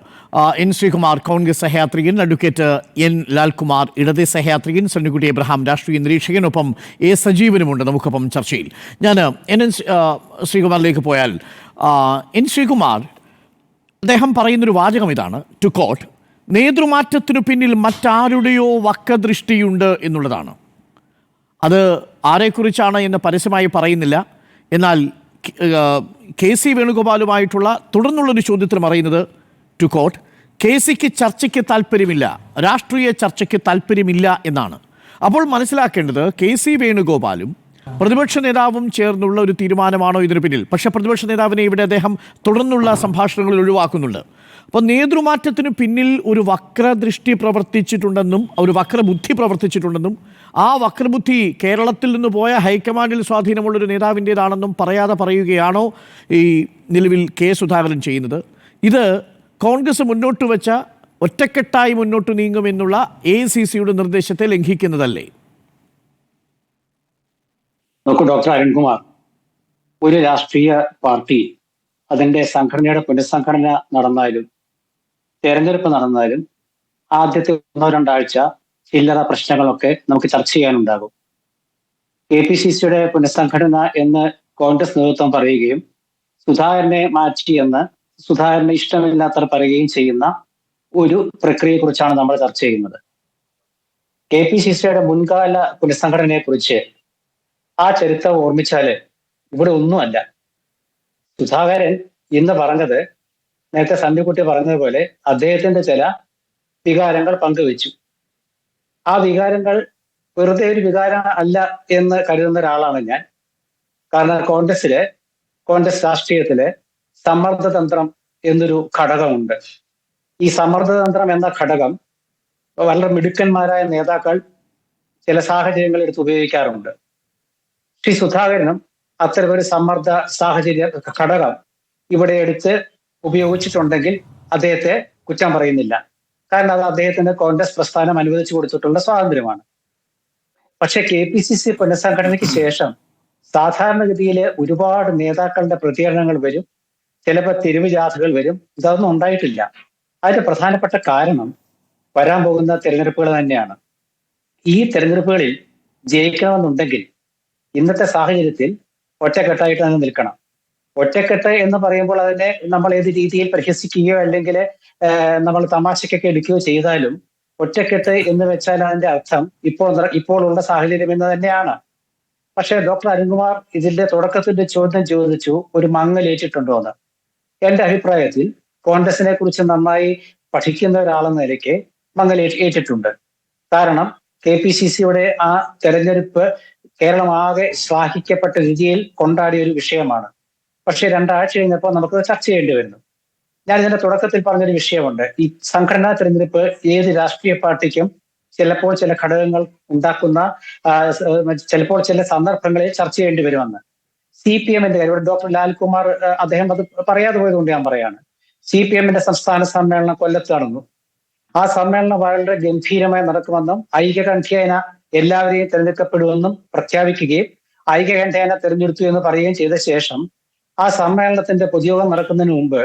N. ശ്രീകുമാർ കോൺഗ്രസ് സഹയാത്രികൻ, അഡ്വക്കേറ്റ് N. ലാൽകുമാർ ഇടത് സഹയാത്രികൻ, സണ്ണിക്കുട്ടി എബ്രഹാം രാഷ്ട്രീയ നിരീക്ഷകൻ, ഒപ്പം A. സജീവനുമുണ്ട് നമുക്കൊപ്പം ചർച്ചയിൽ. ഞാൻ N. ശ്രീകുമാറിലേക്ക് പോയാൽ N. ശ്രീകുമാർ അദ്ദേഹം പറയുന്നൊരു വാചകം ഇതാണ്: ടു കോട്ട്, നേതൃമാറ്റത്തിനു പിന്നിൽ മറ്റാരുടെയോ വക്രദൃഷ്ടിയുണ്ട് എന്നുള്ളതാണ്. അത് ആരെക്കുറിച്ചാണ് എന്ന് പരസ്യമായി പറയുന്നില്ല. എന്നാൽ കെ.സി. വേണുഗോപാലുമായിട്ടുള്ള തുടർന്നുള്ളൊരു ചോദ്യത്തിന് പറയുന്നത് ടു കോട്ട്, കെ.സിക്ക് ചർച്ചയ്ക്ക് താല്പര്യമില്ല, രാഷ്ട്രീയ ചർച്ചയ്ക്ക് താല്പര്യമില്ല എന്നാണ്. അപ്പോൾ മനസ്സിലാക്കേണ്ടത് കെ.സി. വേണുഗോപാലും പ്രതിപക്ഷ നേതാവും ചേർന്നുള്ള ഒരു തീരുമാനമാണോ ഇതിന് പിന്നിൽ? പക്ഷേ പ്രതിപക്ഷ നേതാവിനെ ഇവിടെ അദ്ദേഹം തുടർന്നുള്ള സംഭാഷണങ്ങളിൽ ഒഴിവാക്കുന്നുണ്ട്. അപ്പോൾ നേതൃമാറ്റത്തിന് പിന്നിൽ ഒരു വക്രദൃഷ്ടി പ്രവർത്തിച്ചിട്ടുണ്ടെന്നും ഒരു വക്രബുദ്ധി പ്രവർത്തിച്ചിട്ടുണ്ടെന്നും ആ വക്രബുദ്ധി കേരളത്തിൽ നിന്ന് പോയ ഹൈക്കമാൻഡിൽ സ്വാധീനമുള്ളൊരു നേതാവിൻ്റേതാണെന്നും പറയാതെ പറയുകയാണോ ഈ നിലവിൽ കെ സുധാകരൻ ചെയ്യുന്നത്? ഇത് കോൺഗ്രസ് മുന്നോട്ട് വെച്ച ഒറ്റക്കെട്ടായി മുന്നോട്ട് നീങ്ങുമെന്നുള്ള AICCയുടെ നിർദ്ദേശത്തെ ലംഘിക്കുന്നതല്ലേ? നോക്കൂ ഡോക്ടർ അരുൺകുമാർ, ഒരു രാഷ്ട്രീയ പാർട്ടി അതിൻ്റെ സംഘടനയുടെ പുനഃസംഘടന നടന്നാലും തെരഞ്ഞെടുപ്പ് നടന്നാലും ആദ്യത്തെ 1-2 ആഴ്ച ചില്ലറ പ്രശ്നങ്ങളൊക്കെ നമുക്ക് ചർച്ച ചെയ്യാനുണ്ടാകും. KPCCയുടെ പുനഃസംഘടന എന്ന് കോൺഗ്രസ് നേതൃത്വം പറയുകയും സുധാകരനെ മാറ്റിയെന്ന് സുധാകരന് ഇഷ്ടമില്ലാത്തവർ പറയുകയും ചെയ്യുന്ന ഒരു പ്രക്രിയയെക്കുറിച്ചാണ് നമ്മൾ ചർച്ച ചെയ്യുന്നത്. KPCCയുടെ മുൻകാല പുനഃസംഘടനയെ കുറിച്ച് ആ ചരിത്രം ഓർമ്മിച്ചാല് ഇവിടെ ഒന്നുമല്ല. സുധാകരൻ ഇന്ന് പറഞ്ഞത് നേരത്തെ സന്ധ്യക്കുട്ടി പറഞ്ഞതുപോലെ അദ്ദേഹത്തിന്റെ ചില വികാരങ്ങൾ പങ്കുവെച്ചു. ആ വികാരങ്ങൾ വെറുതെ ഒരു വികാരം അല്ല എന്ന് കരുതുന്ന ഒരാളാണ് ഞാൻ. കാരണം കോൺഗ്രസ് രാഷ്ട്രീയത്തില് സമ്മർദ്ദതന്ത്രം എന്നൊരു ഘടകമുണ്ട്. ഈ സമ്മർദ്ദതന്ത്രം എന്ന ഘടകം വളരെ മിടുക്കന്മാരായ നേതാക്കൾ ചില സാഹചര്യങ്ങളിൽ എടുത്ത് ഉപയോഗിക്കാറുണ്ട്. ശ്രീ സുധാകരനും അത്തരമൊരു സമ്മർദ്ദ സാഹചര്യ ഘടകം ഇവിടെ എടുത്ത് ഉപയോഗിച്ചിട്ടുണ്ടെങ്കിൽ അദ്ദേഹത്തെ കുറ്റം പറയുന്നില്ല. കാരണം അത് അദ്ദേഹത്തിന് കോൺഗ്രസ് പ്രസ്ഥാനം അനുവദിച്ചു കൊടുത്തിട്ടുള്ള സ്വാതന്ത്ര്യമാണ്. പക്ഷെ KPCC പുനഃസംഘടനയ്ക്ക് ശേഷം സാധാരണഗതിയിൽ ഒരുപാട് നേതാക്കളുടെ പ്രതികരണങ്ങൾ വരും, ചിലപ്പോൾ തെരുവ് ജാഥകൾ വരും. ഇതൊന്നും ഉണ്ടായിട്ടില്ല. അതിന്റെ പ്രധാനപ്പെട്ട കാരണം വരാൻ പോകുന്ന തെരഞ്ഞെടുപ്പുകൾ തന്നെയാണ്. ഈ തെരഞ്ഞെടുപ്പുകളിൽ ജയിക്കണമെന്നുണ്ടെങ്കിൽ ഇന്നത്തെ സാഹചര്യത്തിൽ ഒറ്റക്കെട്ടായിട്ട് തന്നെ നിൽക്കണം. ഒറ്റക്കെട്ട് എന്ന് പറയുമ്പോൾ അതിനെ നമ്മൾ ഏത് രീതിയിൽ പരിഹസിക്കുകയോ അല്ലെങ്കിൽ നമ്മൾ തമാശക്കൊക്കെ എടുക്കുകയോ ചെയ്താലും ഒറ്റക്കെട്ട് എന്ന് വെച്ചാൽ അതിന്റെ അർത്ഥം ഇപ്പോൾ ഉള്ള സാഹചര്യം എന്ന് തന്നെയാണ്. പക്ഷേ ഡോക്ടർ അരുൺകുമാർ ഇതിന്റെ തുടക്കത്തിന്റെ ചോദ്യം ചോദിച്ചു, ഒരു മങ്ങലേറ്റിട്ടുണ്ടോ എന്ന്. എന്റെ അഭിപ്രായത്തിൽ കോൺഗ്രസിനെ കുറിച്ച് നന്നായി പഠിക്കുന്ന ഒരാളെന്ന നിലയ്ക്ക് മങ്ങലേറ്റിട്ടുണ്ട്. കാരണം KPCCയുടെ ആ തെരഞ്ഞെടുപ്പ് കേരളം ആകെ ശ്ലാഘിക്കപ്പെട്ട രീതിയിൽ കൊണ്ടാടിയ ഒരു വിഷയമാണ്. പക്ഷെ 2 ആഴ്ച കഴിഞ്ഞപ്പോൾ നമുക്ക് ചർച്ച ചെയ്യേണ്ടി വരുന്നു. ഞാൻ ഇതിന്റെ തുടക്കത്തിൽ പറഞ്ഞൊരു വിഷയമുണ്ട്. ഈ സംഘടനാ തെരഞ്ഞെടുപ്പ് ഏത് രാഷ്ട്രീയ പാർട്ടിക്കും ചിലപ്പോൾ ചില ഘടകങ്ങൾ ഉണ്ടാക്കുന്ന ചിലപ്പോൾ ചില സന്ദർഭങ്ങളിൽ ചർച്ച ചെയ്യേണ്ടി വരുമെന്ന്. CPMന്റെ കാര്യം ഡോക്ടർ ലാൽകുമാർ അദ്ദേഹം അത് പറയാതെ പോയതുകൊണ്ട് ഞാൻ പറയാണ്. CPMന്റെ സംസ്ഥാന സമ്മേളനം കൊല്ലത്ത് നടന്നു. ആ സമ്മേളനം വളരെ ഗംഭീരമായി നടക്കുമെന്നും ഐക്യകണ്ഠ്യേന എല്ലാവരെയും തിരഞ്ഞെടുക്കപ്പെടുമെന്നും പ്രഖ്യാപിക്കുകയും ഐക്യകണ്ഠ്യേന തിരഞ്ഞെടുത്തു എന്ന് പറയുകയും ചെയ്ത ശേഷം ആ സമ്മേളനത്തിന്റെ പൊതുയോഗം നടക്കുന്നതിന് മുമ്പ്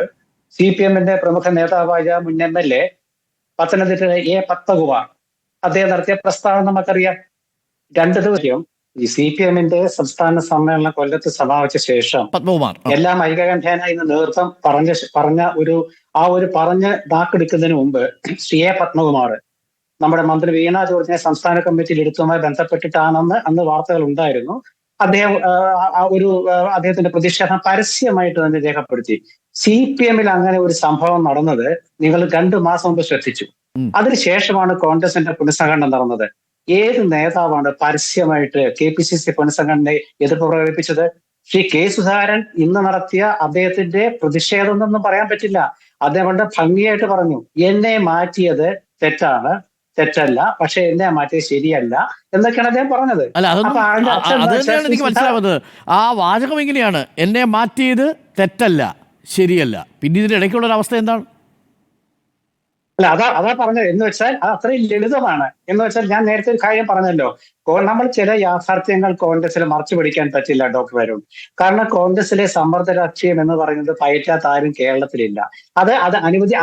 CPMന്റെ പ്രമുഖ നേതാവായ മുൻ MLA പത്തനംതിട്ട A. പത്മകുമാർ അദ്ദേഹം നടത്തിയ പ്രസ്താവന നമുക്കറിയാം. 2 ദിവസം ഈ CPMന്റെ സംസ്ഥാന സമ്മേളനം കൊല്ലത്ത് സമാപിച്ച ശേഷം എല്ലാം ഐക്യകണ്ഠ്യേന ഇന്ന് നേതൃത്വം പറഞ്ഞ ഒരു പറഞ്ഞ് നാക്കെടുക്കുന്നതിന് മുമ്പ് ശ്രീ A. പത്മകുമാർ നമ്മുടെ മന്ത്രി വീണ ജോർജിനെ സംസ്ഥാന കമ്മിറ്റിയിൽ എടുത്തതുമായി ബന്ധപ്പെട്ടിട്ടാണെന്ന് അന്ന് വാർത്തകൾ ഉണ്ടായിരുന്നു. അദ്ദേഹത്തിന്റെ പ്രതിഷേധം പരസ്യമായിട്ട് തന്നെ രേഖപ്പെടുത്തി. CPMൽ അങ്ങനെ ഒരു സംഭവം നടന്നത് നിങ്ങൾ 2 മാസം മുമ്പ് ശ്രദ്ധിച്ചു. അതിനുശേഷമാണ് കോൺഗ്രസിന്റെ പുനഃസംഘടന നടന്നത്. ഏത് നേതാവാണ് പരസ്യമായിട്ട് KPCC പുനഃസംഘടനയെ എതിർപ്പ് പ്രകടിപ്പിച്ചത്? ശ്രീ K. സുധാകരൻ ഇന്ന് നടത്തിയ അദ്ദേഹത്തിന്റെ പ്രതിഷേധം എന്നൊന്നും പറയാൻ പറ്റില്ല. അദ്ദേഹം കൊണ്ട് ഭംഗിയായിട്ട് പറഞ്ഞു, എന്നെ മാറ്റിയത് തെറ്റല്ല, പക്ഷെ എന്നെ മാറ്റിയത് ശരിയല്ല എന്നൊക്കെയാണ് അദ്ദേഹം പറഞ്ഞത്. എനിക്ക് മനസ്സിലാവുന്നത് ആ വാചകം എങ്ങനെയാണ്, എന്നെ മാറ്റിയത് തെറ്റല്ല ശരിയല്ല. പിന്നെ ഇതിന്റെ ഇടയ്ക്കുള്ള ഒരു അവസ്ഥ എന്താണ്? അല്ല അതാ പറഞ്ഞത്. എന്ന് വെച്ചാൽ അത് അത്രയും ലളിതമാണ്. എന്ന് വെച്ചാൽ ഞാൻ നേരത്തെ ഒരു കാര്യം പറഞ്ഞല്ലോ, നമ്മൾ ചില യാഥാർത്ഥ്യങ്ങൾ കോൺഗ്രസിൽ മറച്ചു പിടിക്കാൻ പറ്റില്ല ഡോക്ടർ അരുൺ. കാരണം കോൺഗ്രസിലെ സമ്മർദ്ദ രാഷ്ട്രീയം എന്ന് പറയുന്നത് പയറ്റാത്ത ആരും കേരളത്തിലില്ല. അത്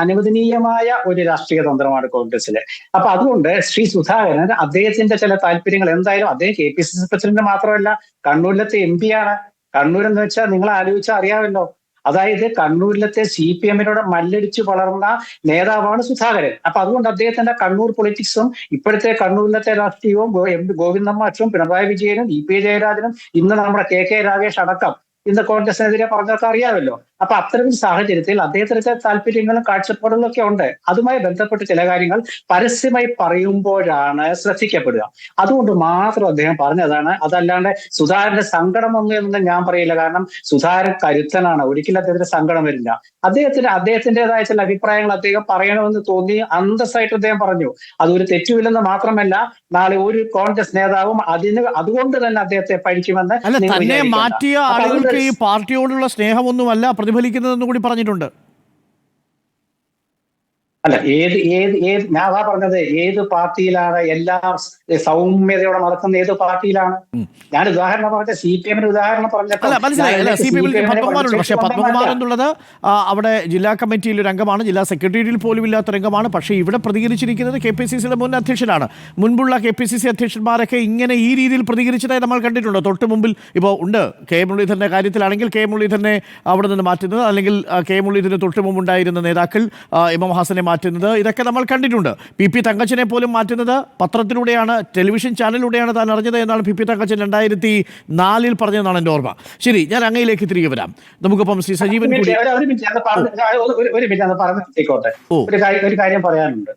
അനുവദനീയമായ ഒരു രാഷ്ട്രീയ തന്ത്രമാണ് കോൺഗ്രസിലെ. അപ്പൊ അതുകൊണ്ട് ശ്രീ സുധാകരൻ അദ്ദേഹത്തിന്റെ ചില താല്പര്യങ്ങൾ എന്തായാലും അദ്ദേഹം KPCC പ്രസിഡന്റ് മാത്രമല്ല, കണ്ണൂരിലത്തെ MP ആണ്. കണ്ണൂർ എന്ന് വെച്ചാൽ നിങ്ങൾ ആലോചിച്ചാൽ അറിയാമല്ലോ, അതായത് കണ്ണൂരിലത്തെ CPM-നോട് മല്ലടിച്ച് വളർന്ന നേതാവാണ് സുധാകരൻ. അപ്പൊ അതുകൊണ്ട് അദ്ദേഹത്തിന്റെ കണ്ണൂർ പൊളിറ്റിക്സും ഇപ്പോഴത്തെ കണ്ണൂരിലത്തെ രാഷ്ട്രീയവും ഗോവിന്ദൻ മാഷും പിണറായി വിജയനും EP ജയരാജനും ഇന്ന് നമ്മുടെ KK രാഗേഷ് അടക്കം ഇന്ന് കോൺഗ്രസിനെതിരെ പറഞ്ഞൊക്കെ അറിയാമല്ലോ. അപ്പൊ അത്തരം സാഹചര്യത്തിൽ അദ്ദേഹത്തിന്റെ താല്പര്യങ്ങളും കാഴ്ചപ്പാടുകളും ഒക്കെ ഉണ്ട്. അതുമായി ബന്ധപ്പെട്ട് ചില കാര്യങ്ങൾ പരസ്യമായി പറയുമ്പോഴാണ് ശ്രദ്ധിക്കപ്പെടുക. അതുകൊണ്ട് മാത്രം അദ്ദേഹം പറഞ്ഞതാണ്. അതല്ലാണ്ട് സുധാകരന്റെ സങ്കടമൊന്നും എന്ന് ഞാൻ പറയില്ല. കാരണം സുധാകരൻ കരുത്തനാണ്, ഒരിക്കലും അദ്ദേഹത്തിന്റെ സങ്കടം വരില്ല. അദ്ദേഹത്തിൻ്റെതായ ചില അഭിപ്രായങ്ങൾ അദ്ദേഹം പറയണമെന്ന് തോന്നി അന്തസ്സായിട്ട് അദ്ദേഹം പറഞ്ഞു. അതൊരു തെറ്റുമില്ലെന്ന് മാത്രമല്ല, നാളെ ഒരു കോൺഗ്രസ് നേതാവും അതുകൊണ്ട് തന്നെ അദ്ദേഹത്തെ പഴിക്കുമെന്ന് തന്നെ മാറ്റിയ ആളുകൾക്ക് ഈ പാർട്ടിയോടുള്ള സ്നേഹമൊന്നുമല്ല പ്രതിഫലിക്കുന്നതെന്ന് കൂടി പറഞ്ഞിട്ടുണ്ട്. അല്ല, ഞാൻ അതാ പറഞ്ഞത്, ഏത് പാർട്ടിയിലാണ് എല്ലാം സൗമ്യതയോടെ നടക്കുന്ന ഏത് പാർട്ടിയിലാണ്? ഞാൻ ഉദാഹരണം പറഞ്ഞ CPM-ന് ഉദാഹരണം പറഞ്ഞപ്പോൾ പക്ഷേ പത്മകുമാർ എന്നുള്ളത് അവിടെ ജില്ലാ കമ്മിറ്റിയിൽ ഒരു അംഗമാണ്, ജില്ലാ സെക്രട്ടേറിയറ്റിൽ പോലും ഇല്ലാത്ത രംഗമാണ്. പക്ഷേ ഇവിടെ പ്രതികരിച്ചിരിക്കുന്നത് KPCCയുടെ മുൻ അധ്യക്ഷനാണ്. മുൻപുള്ള KPCC അധ്യക്ഷന്മാരൊക്കെ ഇങ്ങനെ ഈ രീതിയിൽ പ്രതികരിച്ചതായി നമ്മൾ കണ്ടിട്ടുണ്ട്. തൊട്ട് മുമ്പിൽ ഇപ്പോൾ ഉണ്ട് K മുരളീധരന്റെ കാര്യത്തിലാണെങ്കിൽ K മുരളീധരനെ അവിടെ നിന്ന് മാറ്റുന്നത്, അല്ലെങ്കിൽ K മുരളീധരന് തൊട്ട് മുമ്പുണ്ടായിരുന്ന നേതാക്കൾ MM ഹാസനെ മാറ്റുന്നത്, ഇതൊക്കെ നമ്മൾ കണ്ടിട്ടുണ്ട്. PP തങ്കച്ചനെ പോലും മാറ്റുന്നത് പത്രത്തിലൂടെയാണ്, ടെലിവിഷൻ ചാനലിലൂടെയാണ് താൻ അറിഞ്ഞത് എന്നാണ് PP തങ്കച്ചൻ 2004 പറഞ്ഞതെന്നാണ് എൻ്റെ ഓർമ്മ. ശരി, ഞാൻ അങ്ങയിലേക്ക് തിരികെ വരാം. നമുക്കിപ്പം ശ്രീ സജീവൻ കൂടി ഒരു കാര്യം പറയാനുണ്ട്.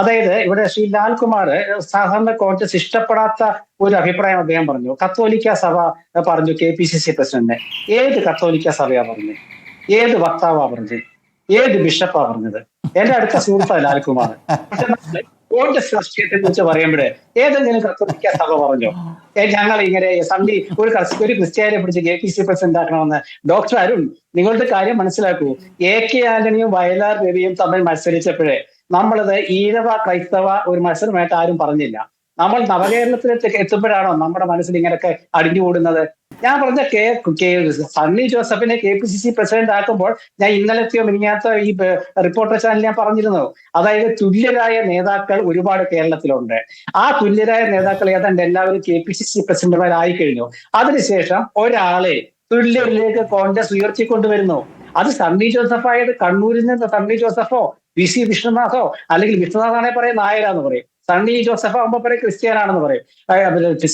അതായത് ഇവിടെ ശ്രീ ലാൽകുമാർ സാധാരണ കോൺഗ്രസ് ഇഷ്ടപ്പെടാത്ത ഒരു അഭിപ്രായം അദ്ദേഹം പറഞ്ഞു. കത്തോലിക്ക സഭ പറഞ്ഞു KPCC പ്രസിഡന്റിനെ. ഏത് കത്തോലിക്ക സഭയാ പറഞ്ഞത്? ഏത് വക്താവാ പറഞ്ഞത്? ഏത് ബിഷപ്പാ പറഞ്ഞത്? എന്റെ അടുത്ത സുഹൃത്താണ് ലാൽകുമാർ. കോൺഗ്രസ് രാഷ്ട്രീയത്തെ കുറിച്ച് പറയുമ്പോഴേ ഏതെങ്കിലും കത്തോലിക്ക സഭ പറഞ്ഞോ ഞങ്ങൾ ഇങ്ങനെ ഒരു ക്രിസ്ത്യാനിയെ പിടിച്ച് KPCC പ്രസിഡന്റ് ആക്കണമെന്ന്? ഡോക്ടർ അരുൺ, നിങ്ങളുടെ കാര്യം മനസ്സിലാക്കൂ. AK ആന്റണിയും വയലാർ രവിയും തമ്മിൽ മത്സരിച്ചപ്പോഴേ നമ്മളത് ഈഴവ ക്രൈസ്തവ ഒരു മത്സരമായിട്ട് ആരും പറഞ്ഞില്ല. നമ്മൾ നവകേരളത്തിലേക്ക് എത്തുമ്പോഴാണോ നമ്മുടെ മനസ്സിൽ ഇങ്ങനെയൊക്കെ അടിഞ്ഞുകൂടുന്നത്? ഞാൻ പറഞ്ഞ സണ്ണി ജോസഫിനെ KPCC പ്രസിഡന്റ് ആക്കുമ്പോൾ ഞാൻ ഇന്നലത്തെയോ മിനിഞ്ഞാത്തോ ഈ റിപ്പോർട്ടർ ചാനൽ ഞാൻ പറഞ്ഞിരുന്നു. അതായത് തുല്യരായ നേതാക്കൾ ഒരുപാട് കേരളത്തിലുണ്ട്. ആ തുല്യരായ നേതാക്കൾ ഏതാണ്ട് എല്ലാവരും KPCC പ്രസിഡന്റുമാരായി കഴിഞ്ഞു. അതിനുശേഷം ഒരാളെ തുല്യരിലേക്ക് കോൺഗ്രസ് ഉയർത്തിക്കൊണ്ടുവരുന്നു. അത് സണ്ണി ജോസഫായത് കണ്ണൂരിൽ നിന്ന് സണ്ണി ജോസഫോ VC വിഷ്ണുനാഥോ, അല്ലെങ്കിൽ വിഷ്ണുനാഥാണെ പറയും നായരാന്ന് പറയും, സണ്ണി ജോസഫ് ആകുമ്പോൾ പറയും ക്രിസ്ത്യാനാണെന്ന് പറയും,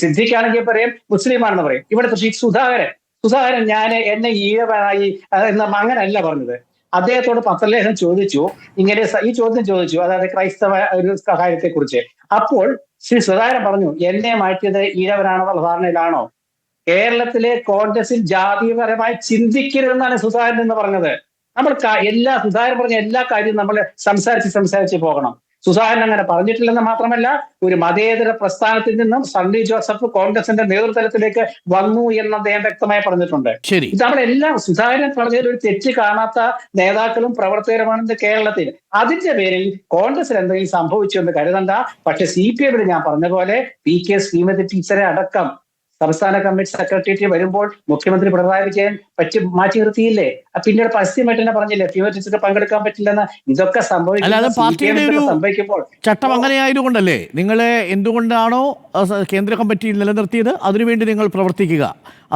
സിദ്ദിഖാണെങ്കിൽ പറയും മുസ്ലിം ആണെന്ന് പറയും. ഇവിടെ ശ്രീ സുധാകരൻ എന്നെ ഈഴവനായി അങ്ങനല്ല പറഞ്ഞത്. അദ്ദേഹത്തോട് പത്രലേഖനം ചോദിച്ചു, ഇങ്ങനെ ഈ ചോദ്യം ചോദിച്ചു, അതായത് ക്രൈസ്തവ ഒരു കാര്യത്തെ കുറിച്ച്. അപ്പോൾ ശ്രീ സുധാകരൻ പറഞ്ഞു, എന്നെ മാറ്റിയത് ഈഴവനാണെന്നുള്ള ധാരണയിലാണോ? കേരളത്തിലെ കോൺഗ്രസിൽ ജാതീയപരമായി ചിന്തിക്കരുതെന്നാണ് സുധാകരൻ എന്ന് പറഞ്ഞത്. നമ്മൾ സുധാകരൻ പറഞ്ഞ എല്ലാ കാര്യവും നമ്മൾ സംസാരിച്ച് പോകണം. സുധാകരൻ അങ്ങനെ പറഞ്ഞിട്ടില്ലെന്ന് മാത്രമല്ല, ഒരു മതേതര പ്രസ്ഥാനത്തിൽ നിന്നും സണ്ണി ജോസഫ് കോൺഗ്രസിന്റെ നേതൃത്വത്തിലേക്ക് വന്നു എന്ന് അദ്ദേഹം വ്യക്തമായി പറഞ്ഞിട്ടുണ്ട്. ഇത് നമ്മളെല്ലാം സുധാകരൻ പറഞ്ഞതിൽ ഒരു തെറ്റ് കാണാത്ത നേതാക്കളും പ്രവർത്തകരുമാണ് കേരളത്തിൽ. അതിന്റെ പേരിൽ കോൺഗ്രസിൽ എന്തെങ്കിലും സംഭവിച്ചു എന്ന് കരുതണ്ട. പക്ഷെ CPM-ൽ ഞാൻ പറഞ്ഞ പോലെ PK ശ്രീമതി ടീച്ചറെ അടക്കം സംസ്ഥാന കമ്മിറ്റി സെക്രട്ടേറിയറ്റ് വരുമ്പോൾ മുഖ്യമന്ത്രി പിണറായി വിജയൻ മാറ്റി നിർത്തിയില്ലേ? പിന്നീട് പരസ്യമായിട്ട് തന്നെ പറഞ്ഞില്ലേ ടീച്ചർക്ക് പങ്കെടുക്കാൻ പറ്റില്ലെന്ന്? ഇതൊക്കെ സംഭവിക്കുമ്പോൾ ചട്ടം അങ്ങനെ ആയതുകൊണ്ടല്ലേ നിങ്ങളെ എന്തുകൊണ്ടാണോ കേന്ദ്ര കമ്മിറ്റിയിൽ നിലനിർത്തിയത് അതിനുവേണ്ടി നിങ്ങൾ പ്രവർത്തിക്കുക.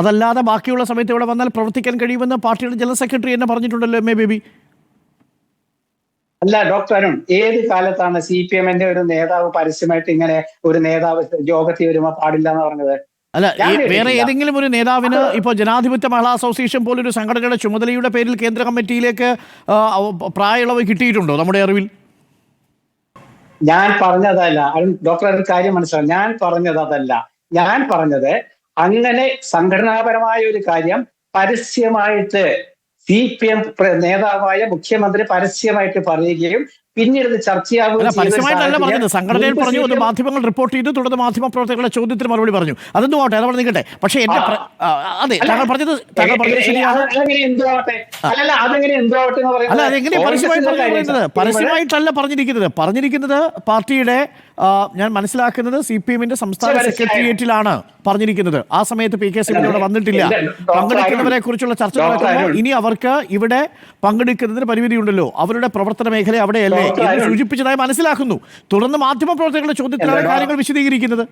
അതല്ലാതെ ബാക്കിയുള്ള സമയത്ത് ഇവിടെ വന്നാൽ പ്രവർത്തിക്കാൻ കഴിയുമെന്ന് പാർട്ടിയുടെ ജനറൽ സെക്രട്ടറി തന്നെ പറഞ്ഞിട്ടുണ്ടല്ലോ MA ബേബി. അല്ല ഡോക്ടർ അരുൺ, ഏത് കാലത്താണ് CPM-ന്റെ ഒരു നേതാവ് പരസ്യമായിട്ട് ഇങ്ങനെ ഒരു നേതാവ് യോഗത്തിൽ വരുമ്പോൾ പാടില്ല എന്ന് പറഞ്ഞത്? അല്ല, വേറെ ഏതെങ്കിലും ഒരു നേതാവിന് ഇപ്പോൾ ജനാധിപത്യ മഹിളാ അസോസിയേഷൻ പോലൊരു സംഘടനയുടെ ചുമതലയുടെ പേരിൽ കേന്ദ്ര കമ്മിറ്റിയിലേക്ക് പ്രായളവ് കിട്ടിയിട്ടുണ്ടോ നമ്മുടെ അറിവിൽ? ഞാൻ പറഞ്ഞതല്ല ഡോക്ടർ, ഒരു കാര്യം മനസ്സിലാവും. ഞാൻ പറഞ്ഞത് അതല്ല. ഞാൻ പറഞ്ഞത് അങ്ങനെ സംഘടനാപരമായ ഒരു കാര്യം പരസ്യമായിട്ട് CPM നേതാവായ മുഖ്യമന്ത്രി പരസ്യമായിട്ട് പറയുകയും പിന്നീട് പരസ്യമായിട്ടല്ല പറഞ്ഞത്, സംഘടനയിൽ പറഞ്ഞു, അത് മാധ്യമങ്ങൾ റിപ്പോർട്ട് ചെയ്തു, തുടർന്ന് മാധ്യമ പ്രവർത്തകരുടെ ചോദ്യത്തിന് മറുപടി പറഞ്ഞു. അതൊന്നും ആവട്ടെ, അത് പറഞ്ഞിട്ടെ. പക്ഷേ എന്റെ അതെ താങ്കൾ പറഞ്ഞത് ശരിയാണ്. അല്ല, അതെങ്ങനെ പരസ്യമായിട്ടല്ല പറഞ്ഞിരിക്കുന്നത് പാർട്ടിയുടെ ഞാൻ മനസ്സിലാക്കുന്നത് CPM-ന്റെ സംസ്ഥാന സെക്രട്ടേറിയറ്റിലാണ് പറഞ്ഞിരിക്കുന്നത്. ആ സമയത്ത് PK ശ്രീമതി ഇവിടെ വന്നിട്ടില്ല. പങ്കെടുക്കുന്നവരെ കുറിച്ചുള്ള ചർച്ച നടക്കുമ്പോൾ ഇനി അവർക്ക് ഇവിടെ പങ്കെടുക്കുന്നതിന് പരിമിതിയുണ്ടല്ലോ, അവരുടെ പ്രവർത്തന മേഖല അവിടെയല്ലേ എന്ന് സൂചിപ്പിച്ചതായി മനസ്സിലാക്കുന്നു. തുടർന്ന് മാധ്യമ പ്രവർത്തകരുടെ ചോദ്യത്തിലാണ് കാര്യങ്ങൾ വിശദീകരിക്കുന്നത്.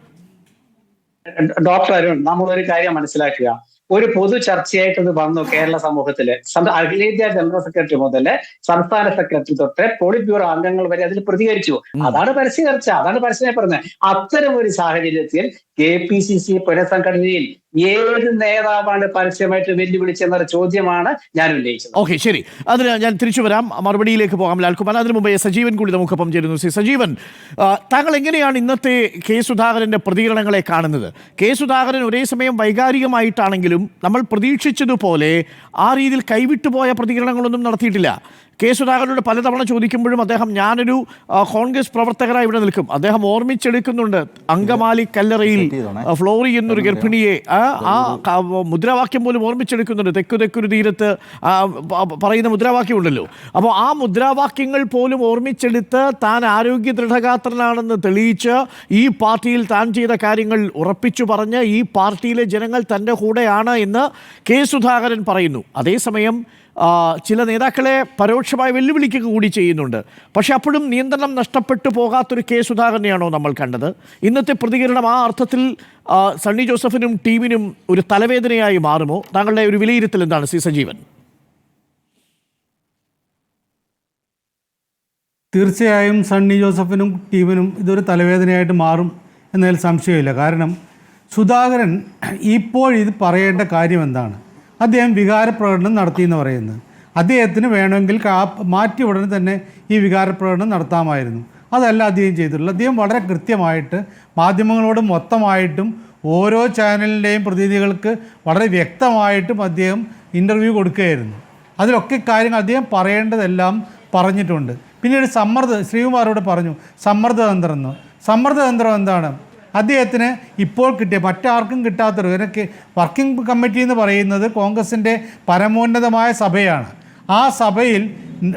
ഡോക്ടർ അരുൺ, നമ്മളൊരു കാര്യം മനസ്സിലാക്കുക. ഒരു പൊതു ചർച്ചയായിട്ട് ഇത് വന്നു കേരള സമൂഹത്തില്. അഖിലേന്ത്യാ ജനറൽ സെക്രട്ടറി മുതൽ സംസ്ഥാന സെക്രട്ടറി തൊട്ട് പോളിറ്റ് ബ്യൂറോ അംഗങ്ങൾ വരെ അതിൽ പ്രതികരിച്ചു. അതാണ് പരസ്യ ചർച്ച, അതാണ് പരസ്യമായി പറഞ്ഞത്. അത്തരം ഒരു സാഹചര്യത്തിൽ KPCC പുനഃസംഘടനയിൽ ഏത് നേതാവാണ് പരസ്യമായിട്ട് വെല്ലുവിളിച്ചെന്നൊരു ചോദ്യമാണ് ഞാൻ ഉന്നയിച്ചത്. ഓക്കെ, ശരി, അതിന് ഞാൻ തിരിച്ചു വരാം, മറുപടിയിലേക്ക് പോകാം ലാൽകുമാർ. അതിനു മുമ്പേ സജീവൻ കൂടി നമുക്കൊപ്പം ചേരുന്നു. സജീവൻ, താങ്കൾ എങ്ങനെയാണ് ഇന്നത്തെ കെ സുധാകരന്റെ പ്രതികരണങ്ങളെ കാണുന്നത്? കെ സുധാകരൻ ഒരേ സമയം വൈകാരികമായിട്ടാണെങ്കിലും നമ്മൾ പ്രതീക്ഷിച്ചതുപോലെ ആ രീതിയിൽ കൈവിട്ടുപോയ പ്രതികരണങ്ങളൊന്നും നടത്തിയിട്ടില്ല. കെ സുധാകരനോട് പലതവണ ചോദിക്കുമ്പോഴും അദ്ദേഹം ഞാനൊരു കോൺഗ്രസ് പ്രവർത്തകരായി ഇവിടെ നിൽക്കും, അദ്ദേഹം ഓർമ്മിച്ചെടുക്കുന്നുണ്ട് അങ്കമാലി കല്ലറയിൽ ഫ്ലോറി എന്നൊരു ഗർഭിണിയെ, ആ മുദ്രാവാക്യം പോലും ഓർമ്മിച്ചെടുക്കുന്നുണ്ട്. തെക്കൊരു തീരത്ത് പറയുന്ന മുദ്രാവാക്യം ഉണ്ടല്ലോ. അപ്പോൾ ആ മുദ്രാവാക്യങ്ങൾ പോലും ഓർമ്മിച്ചെടുത്ത് താൻ ആരോഗ്യ ദൃഢഗാത്രനാണെന്ന് തെളിയിച്ച് ഈ പാർട്ടിയിൽ താൻ ചെയ്ത കാര്യങ്ങൾ ഉറപ്പിച്ചു പറഞ്ഞ് ഈ പാർട്ടിയിലെ ജനങ്ങൾ തൻ്റെ കൂടെയാണ് എന്ന് കെ സുധാകരൻ പറയുന്നു. അതേസമയം ചില നേതാക്കളെ പരോക്ഷമായി വെല്ലുവിളിക്കുക കൂടി ചെയ്യുന്നുണ്ട്. പക്ഷെ അപ്പോഴും നിയന്ത്രണം നഷ്ടപ്പെട്ടു പോകാത്തൊരു കെ സുധാകരനെയാണോ നമ്മൾ കണ്ടത്? ഇന്നത്തെ പ്രതികരണം ആ അർത്ഥത്തിൽ സണ്ണി ജോസഫിനും ടീമിനും ഒരു തലവേദനയായി മാറുമോ? താങ്കളുടെ ഒരു വിലയിരുത്തൽ എന്താണ് സജീവൻ? തീർച്ചയായും സണ്ണി ജോസഫിനും ടീമിനും ഇതൊരു തലവേദനയായിട്ട് മാറും എന്നതിൽ സംശയമില്ല. കാരണം സുധാകരൻ ഇപ്പോൾ ഇത് പറയേണ്ട കാര്യം എന്താണ്? അദ്ദേഹം വികാരപ്രകടനം നടത്തിയെന്ന് പറയുന്നത്. അദ്ദേഹത്തിന് വേണമെങ്കിൽ മാറ്റി ഉടനെ തന്നെ ഈ വികാരപ്രകടനം നടത്താമായിരുന്നു. അതല്ല അദ്ദേഹം ചെയ്തിട്ടുള്ളത്. അദ്ദേഹം വളരെ കൃത്യമായിട്ട് മാധ്യമങ്ങളോട് മൊത്തമായിട്ടും ഓരോ ചാനലിൻ്റെയും പ്രതിനിധികൾക്ക് വളരെ വ്യക്തമായിട്ടും അദ്ദേഹം ഇൻ്റർവ്യൂ കൊടുക്കുകയായിരുന്നു. അതിലൊക്കെ കാര്യങ്ങൾ അദ്ദേഹം പറയേണ്ടതെല്ലാം പറഞ്ഞിട്ടുണ്ട്. പിന്നീട് ശ്രീകുമാറോട് പറഞ്ഞു സമ്മർദ്ദതന്ത്രം എന്താണ്? അദ്ദേഹത്തിന് ഇപ്പോൾ കിട്ടിയ മറ്റാർക്കും കിട്ടാത്തൊരു വർക്കിംഗ് കമ്മിറ്റി എന്ന് പറയുന്നത് കോൺഗ്രസിൻ്റെ പരമോന്നതമായ സഭയാണ്. ആ സഭയിൽ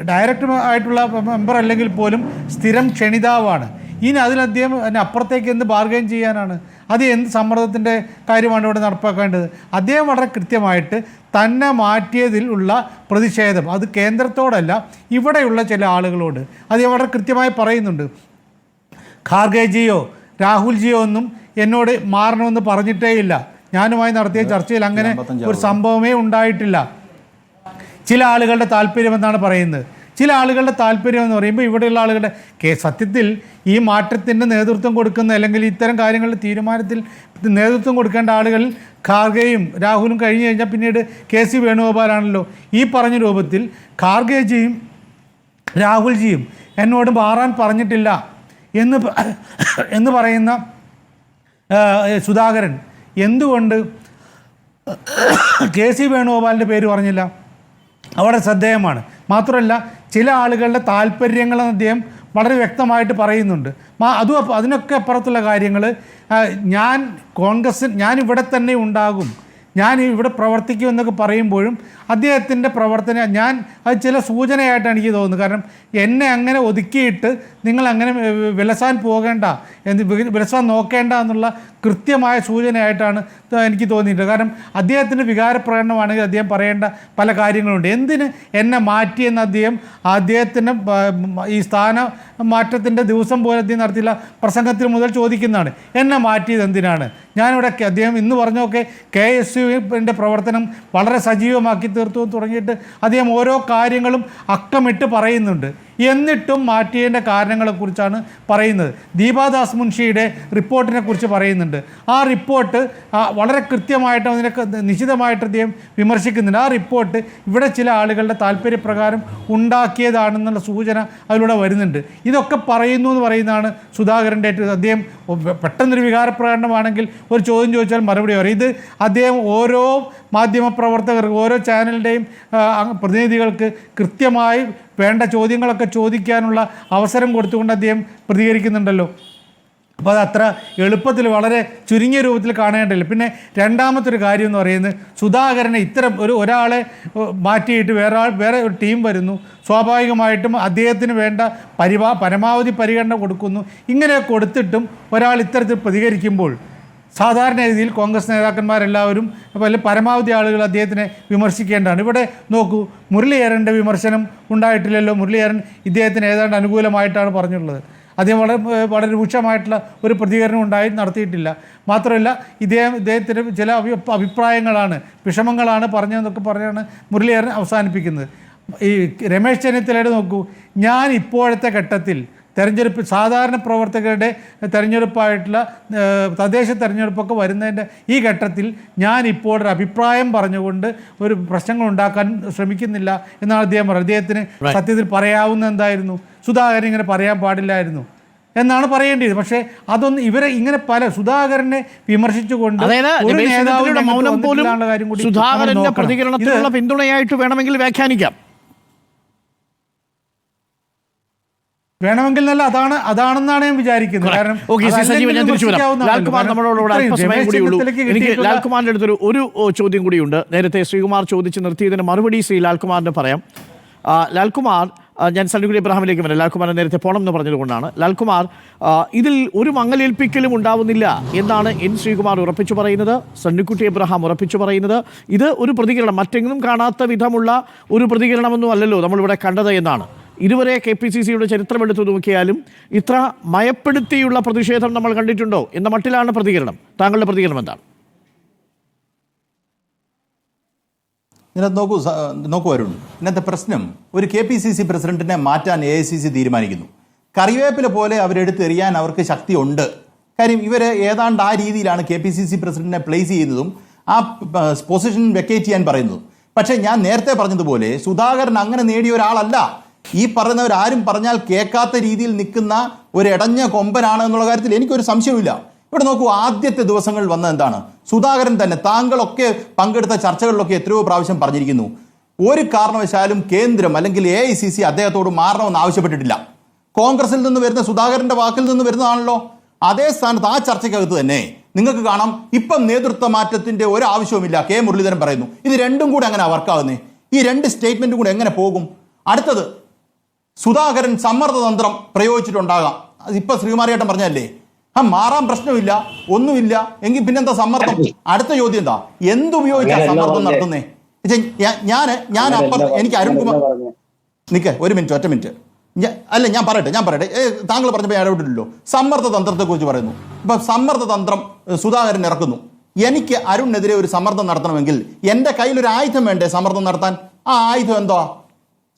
ഡയറക്റ്റ് ആയിട്ടുള്ള മെമ്പർ അല്ലെങ്കിൽ പോലും സ്ഥിരം ക്ഷണിതാവാണ്. ഇനി അദ്ദേഹം അപ്പുറത്തേക്ക് എന്ത് ബാർഗൈൻ ചെയ്യാനാണ്? അത് എന്ത് സമ്മർദ്ദത്തിൻ്റെ കാര്യമാണ് ഇവിടെ നടപ്പാക്കേണ്ടത്? അദ്ദേഹം വളരെ കൃത്യമായിട്ട് തന്നെ മാറ്റിയതിൽ ഉള്ള പ്രതിഷേധം അത് കേന്ദ്രത്തോടല്ല, ഇവിടെയുള്ള ചില ആളുകളോട് അദ്ദേഹം വളരെ കൃത്യമായി പറയുന്നുണ്ട്. ഖാർഗെജിയോ രാഹുൽജിയോ ഒന്നും എന്നോട് മാറണമെന്ന് പറഞ്ഞിട്ടേയില്ല. ഞാനുമായി നടത്തിയ ചർച്ചയിൽ അങ്ങനെ ഒരു സംഭവമേ ഉണ്ടായിട്ടില്ല. ചില ആളുകളുടെ താല്പര്യം എന്നാണ് പറയുന്നത്. ചില ആളുകളുടെ താല്പര്യം എന്ന് പറയുമ്പോൾ ഇവിടെയുള്ള ആളുകളുടെ സത്യത്തിൽ ഈ മാറ്റത്തിൻ്റെ നേതൃത്വം കൊടുക്കുന്ന അല്ലെങ്കിൽ ഇത്തരം കാര്യങ്ങളുടെ തീരുമാനത്തിൽ നേതൃത്വം കൊടുക്കേണ്ട ആളുകൾ ഖാർഗെയും രാഹുലും കഴിഞ്ഞു കഴിഞ്ഞാൽ പിന്നീട് KC വേണുഗോപാലാണല്ലോ. ഈ പറഞ്ഞ രൂപത്തിൽ ഖാർഗെജിയും രാഹുൽജിയും എന്നോട് മാറാൻ പറഞ്ഞിട്ടില്ല എന്ന് പറയുന്ന സുധാകരൻ എന്തുകൊണ്ട് KC വേണുഗോപാലിൻ്റെ പേര് പറഞ്ഞില്ല? അവിടെ ശ്രദ്ധേയമാണ്. മാത്രമല്ല ചില ആളുകളുടെ താല്പര്യങ്ങളെന്ന് അദ്ദേഹം വളരെ വ്യക്തമായിട്ട് പറയുന്നുണ്ട്. അതിനൊക്കെ അപ്പുറത്തുള്ള കാര്യങ്ങൾ ഞാൻ ഇവിടെ തന്നെ ഉണ്ടാകും, ഞാൻ ഇവിടെ പ്രവർത്തിക്കും എന്നൊക്കെ പറയുമ്പോഴും അദ്ദേഹത്തിൻ്റെ പ്രവർത്തനം അത് ചില സൂചനയായിട്ടാണ് എനിക്ക് തോന്നുന്നത്. കാരണം എന്നെ അങ്ങനെ ഒതുക്കിയിട്ട് നിങ്ങൾ അങ്ങനെ വിലസാൻ പോകേണ്ട, വിലസാൻ നോക്കേണ്ട എന്നുള്ള കൃത്യമായ സൂചനയായിട്ടാണ് എനിക്ക് തോന്നിയിട്ടുണ്ട്. കാരണം അദ്ദേഹത്തിൻ്റെ വികാരപ്രകടനമാണെങ്കിൽ അദ്ദേഹം പറയേണ്ട പല കാര്യങ്ങളുണ്ട്. എന്തിന് എന്നെ മാറ്റിയെന്ന് അദ്ദേഹത്തിന് ഈ സ്ഥാന മാറ്റത്തിൻ്റെ ദിവസം പോലെ അദ്ദേഹം നടത്തിയില്ല പ്രസംഗത്തിൽ മുതൽ ചോദിക്കുന്നതാണ്. എന്നെ മാറ്റിയത് എന്തിനാണ്? ഞാനിവിടെ അദ്ദേഹം ഇന്ന് പറഞ്ഞൊക്കെ KSUവിൻ്റെ പ്രവർത്തനം വളരെ സജീവമാക്കി തീർത്തു തുടങ്ങിയിട്ട് അദ്ദേഹം ഓരോ കാര്യങ്ങളും അക്കമിട്ട് പറയുന്നുണ്ട്. എന്നിട്ടും മാറ്റിയതിൻ്റെ കാരണങ്ങളെക്കുറിച്ചാണ് പറയുന്നത്. ദീപാദാസ് മുൻഷിയുടെ റിപ്പോർട്ടിനെ കുറിച്ച് പറയുന്നുണ്ട്. ആ റിപ്പോർട്ട് വളരെ കൃത്യമായിട്ട് അതിനെ നിശിതമായിട്ട് അദ്ദേഹം വിമർശിക്കുന്നുണ്ട്. ആ റിപ്പോർട്ട് ഇവിടെ ചില ആളുകളുടെ താല്പര്യപ്രകാരം ഉണ്ടാക്കിയതാണെന്നുള്ള സൂചന അതിലൂടെ വരുന്നുണ്ട്. ഇതൊക്കെ പറയുന്നു എന്ന് പറയുന്നതാണ് സുധാകരൻ്റെ. അദ്ദേഹം പെട്ടെന്നൊരു വികാരപ്രകടനമാണെങ്കിൽ ഒരു ചോദ്യം ചോദിച്ചാൽ മറുപടി പറയും. ഇത് അദ്ദേഹം ഓരോ മാധ്യമപ്രവർത്തകർക്ക് ഓരോ ചാനലിൻ്റെയും പ്രതിനിധികൾക്ക് കൃത്യമായി വേണ്ട ചോദ്യങ്ങളൊക്കെ ചോദിക്കാനുള്ള അവസരം കൊടുത്തുകൊണ്ട് അദ്ദേഹം പ്രതികരിക്കുന്നുണ്ടല്ലോ. അപ്പോൾ അത് അത്ര എളുപ്പത്തിൽ വളരെ ചുരുങ്ങിയ രൂപത്തിൽ കാണേണ്ടതില്ല. പിന്നെ രണ്ടാമത്തെ ഒരു കാര്യം എന്ന് പറയുന്നത് സുധാകരനെ ഇത്തരം ഒരാളെ മാറ്റിയിട്ട് വേറെ ഒരു ടീം വരുന്നു. സ്വാഭാവികമായിട്ടും അദ്ദേഹത്തിന് വേണ്ട പരമാവധി പരിഗണന കൊടുക്കുന്നു. ഇങ്ങനെ കൊടുത്തിട്ടും ഒരാൾ ഇത്തരത്തിൽ പ്രതികരിക്കുമ്പോൾ സാധാരണ രീതിയിൽ കോൺഗ്രസ് നേതാക്കന്മാരെല്ലാവരും പരമാവധി ആളുകൾ അദ്ദേഹത്തിനെ വിമർശിക്കേണ്ടതാണ്. ഇവിടെ നോക്കൂ, മുരളീധരൻ്റെ വിമർശനം ഉണ്ടായിട്ടില്ലല്ലോ. മുരളീധരൻ ഇദ്ദേഹത്തിന് ഏതാണ്ട് അനുകൂലമായിട്ടാണ് പറഞ്ഞിട്ടുള്ളത്. അദ്ദേഹം വളരെ രൂക്ഷമായിട്ടുള്ള ഒരു പ്രതികരണം നടത്തിയിട്ടില്ല. മാത്രമല്ല ഇദ്ദേഹത്തിന് ചില അഭിപ്രായങ്ങളാണ്, വിഷമങ്ങളാണ് പറഞ്ഞതെന്നൊക്കെ പറഞ്ഞാണ് മുരളീധരൻ അവസാനിപ്പിക്കുന്നത്. ഈ രമേശ് ചെന്നിത്തലയുടെ നോക്കൂ, ഞാൻ ഇപ്പോഴത്തെ ഘട്ടത്തിൽ തെരഞ്ഞെടുപ്പ് സാധാരണ പ്രവർത്തകരുടെ തെരഞ്ഞെടുപ്പായിട്ടുള്ള തദ്ദേശ തെരഞ്ഞെടുപ്പൊക്കെ വരുന്നതിൻ്റെ ഈ ഘട്ടത്തിൽ ഞാൻ ഇപ്പോൾ ഒരു അഭിപ്രായം പറഞ്ഞുകൊണ്ട് ഒരു പ്രശ്നങ്ങൾ ഉണ്ടാക്കാൻ ശ്രമിക്കുന്നില്ല എന്നാണ് അദ്ദേഹം പറഞ്ഞത്. അദ്ദേഹത്തിന് സത്യത്തിൽ പറയാവുന്ന എന്തായിരുന്നു, സുധാകരൻ ഇങ്ങനെ പറയാൻ പാടില്ലായിരുന്നു എന്നാണ് പറയേണ്ടത്. പക്ഷേ അതൊന്നും ഇവരെ ഇങ്ങനെ പല സുധാകരനെ വിമർശിച്ചുകൊണ്ട് ഒരു നേതാവിന്റെ മൗനം പോലും സുധാകരന്റെ പ്രതികരണത്തിനുള്ള പിന്തുണയായിട്ട് വേണമെങ്കിൽ വ്യാഖ്യാനിക്കാം. വേണമെങ്കിൽ നല്ല അതാണെന്നാണ് ഞാൻ വിചാരിക്കുന്നത്. കാരണം ലാൽകുമാറിന്റെ അടുത്തൊരു ചോദ്യം കൂടിയുണ്ട്. നേരത്തെ ശ്രീകുമാർ ചോദിച്ച് നിർത്തിയതിന് മറുപടി ശ്രീ ലാൽകുമാറിന് പറയാം. ലാൽകുമാർ, ഞാൻ സണ്ണിക്കുട്ടി ഇബ്രാഹിമിലേക്ക് വരാം. ലാൽകുമാർ നേരത്തെ പോണം എന്ന് പറഞ്ഞതുകൊണ്ടാണ്. ലാൽകുമാർ, ഇതിൽ ഒരു മങ്ങലേൽപ്പിക്കലും ഉണ്ടാവുന്നില്ല എന്നാണ് എൻ ശ്രീകുമാർ ഉറപ്പിച്ചു പറയുന്നത്, സണ്ണിക്കുട്ടി ഇബ്രാഹിം ഉറപ്പിച്ചു പറയുന്നത്. ഇത് ഒരു പ്രതികരണം, മറ്റെങ്ങും കാണാത്ത വിധമുള്ള ഒരു പ്രതികരണമൊന്നും അല്ലല്ലോ നമ്മളിവിടെ കണ്ടത് എന്നാണ്. ഇതുവരെ KPCCയുടെ ചരിത്രം എടുത്തു നോക്കിയാലും ഇത്ര മയപ്പെടുത്തിയുള്ള പ്രതിഷേധം നമ്മൾ കണ്ടിട്ടുണ്ടോ എന്ന മട്ടിലാണ് പ്രതികരണം. താങ്കളുടെ പ്രതികരണം എന്താണ്? ഇതിനകത്ത് നോക്കൂ വരുൺ, ഇന്നത്തെ പ്രശ്നം ഒരു KPCC പ്രസിഡന്റിനെ മാറ്റാൻ AICC തീരുമാനിക്കുന്നു. കറിവേപ്പില പോലെ അവരെടുത്തെറിയാൻ അവർക്ക് ശക്തിയുണ്ട്. കാര്യം ഇവർ ഏതാണ്ട് ആ രീതിയിലാണ് KPCC പ്രസിഡന്റിനെ പ്ലേസ് ചെയ്യുന്നതും ആ പൊസിഷൻ വെക്കേറ്റ് ചെയ്യാൻ പറയുന്നതും. പക്ഷേ ഞാൻ നേരത്തെ പറഞ്ഞതുപോലെ സുധാകരൻ അങ്ങനെ നേടിയ ഒരാളല്ല. ഈ പറയുന്നവരാരും പറഞ്ഞാൽ കേൾക്കാത്ത രീതിയിൽ നിൽക്കുന്ന ഒരു ഇടഞ്ഞ കൊമ്പനാണ് എന്നുള്ള കാര്യത്തിൽ എനിക്കൊരു സംശയമില്ല. ഇവിടെ നോക്കൂ, ആദ്യത്തെ ദിവസങ്ങളിൽ വന്നത് എന്താണ്? സുധാകരൻ തന്നെ, താങ്കളൊക്കെ പങ്കെടുത്ത ചർച്ചകളിലൊക്കെ എത്രയോ പ്രാവശ്യം പറഞ്ഞിരിക്കുന്നു, ഒരു കാരണവശാലും കേന്ദ്രം അല്ലെങ്കിൽ AICC അദ്ദേഹത്തോട് മാറണമെന്ന് ആവശ്യപ്പെട്ടിട്ടില്ല. കോൺഗ്രസിൽ നിന്ന് വരുന്ന സുധാകരന്റെ വാക്കിൽ നിന്ന് വരുന്നതാണല്ലോ. അതേ സ്ഥാനത്ത് ആ ചർച്ചയ്ക്കകത്ത് തന്നെ നിങ്ങൾക്ക് കാണാം, ഇപ്പം നേതൃത്വ മാറ്റത്തിന്റെ ഒരു ആവശ്യവുമില്ല K മുരളീധരൻ പറയുന്നു. ഇത് രണ്ടും കൂടെ എങ്ങനെ വർക്കാകുന്നേ? ഈ രണ്ട് സ്റ്റേറ്റ്മെന്റും കൂടെ എങ്ങനെ പോകും? അടുത്തത്, സുധാകരൻ സമ്മർദ്ദതന്ത്രം പ്രയോഗിച്ചിട്ടുണ്ടാകാം. ഇപ്പൊ ശ്രീകുമാരേട്ടൻ പറഞ്ഞല്ലേ, മാറാൻ പ്രശ്നമില്ല, ഒന്നുമില്ല എങ്കിൽ പിന്നെന്താ സമ്മർദ്ദം? അടുത്ത ചോദ്യം എന്താ, എന്തുപയോഗിച്ചാ സമ്മർദ്ദം നടത്തുന്നേ? ഞാൻ അപ്പുറം എനിക്ക് അരുൺകുമാർ നിൽക്കേ ഒറ്റ മിനിറ്റ് അല്ല ഞാൻ പറയട്ടെ താങ്കൾ പറഞ്ഞപ്പോൾ ഞാൻ ഇടപെട്ടില്ലല്ലോ. സമ്മർദ്ദ തന്ത്രത്തെ കുറിച്ച് പറയുന്നു. ഇപ്പൊ സമ്മർദ്ദ തന്ത്രം സുധാകരൻ ഇറക്കുന്നു. എനിക്ക് അരുണിനെതിരെ ഒരു സമ്മർദ്ദം നടത്തണമെങ്കിൽ എൻ്റെ കയ്യിലൊരു ആയുധം വേണ്ടേ സമ്മർദ്ദം നടത്താൻ? ആ ആയുധം എന്താ?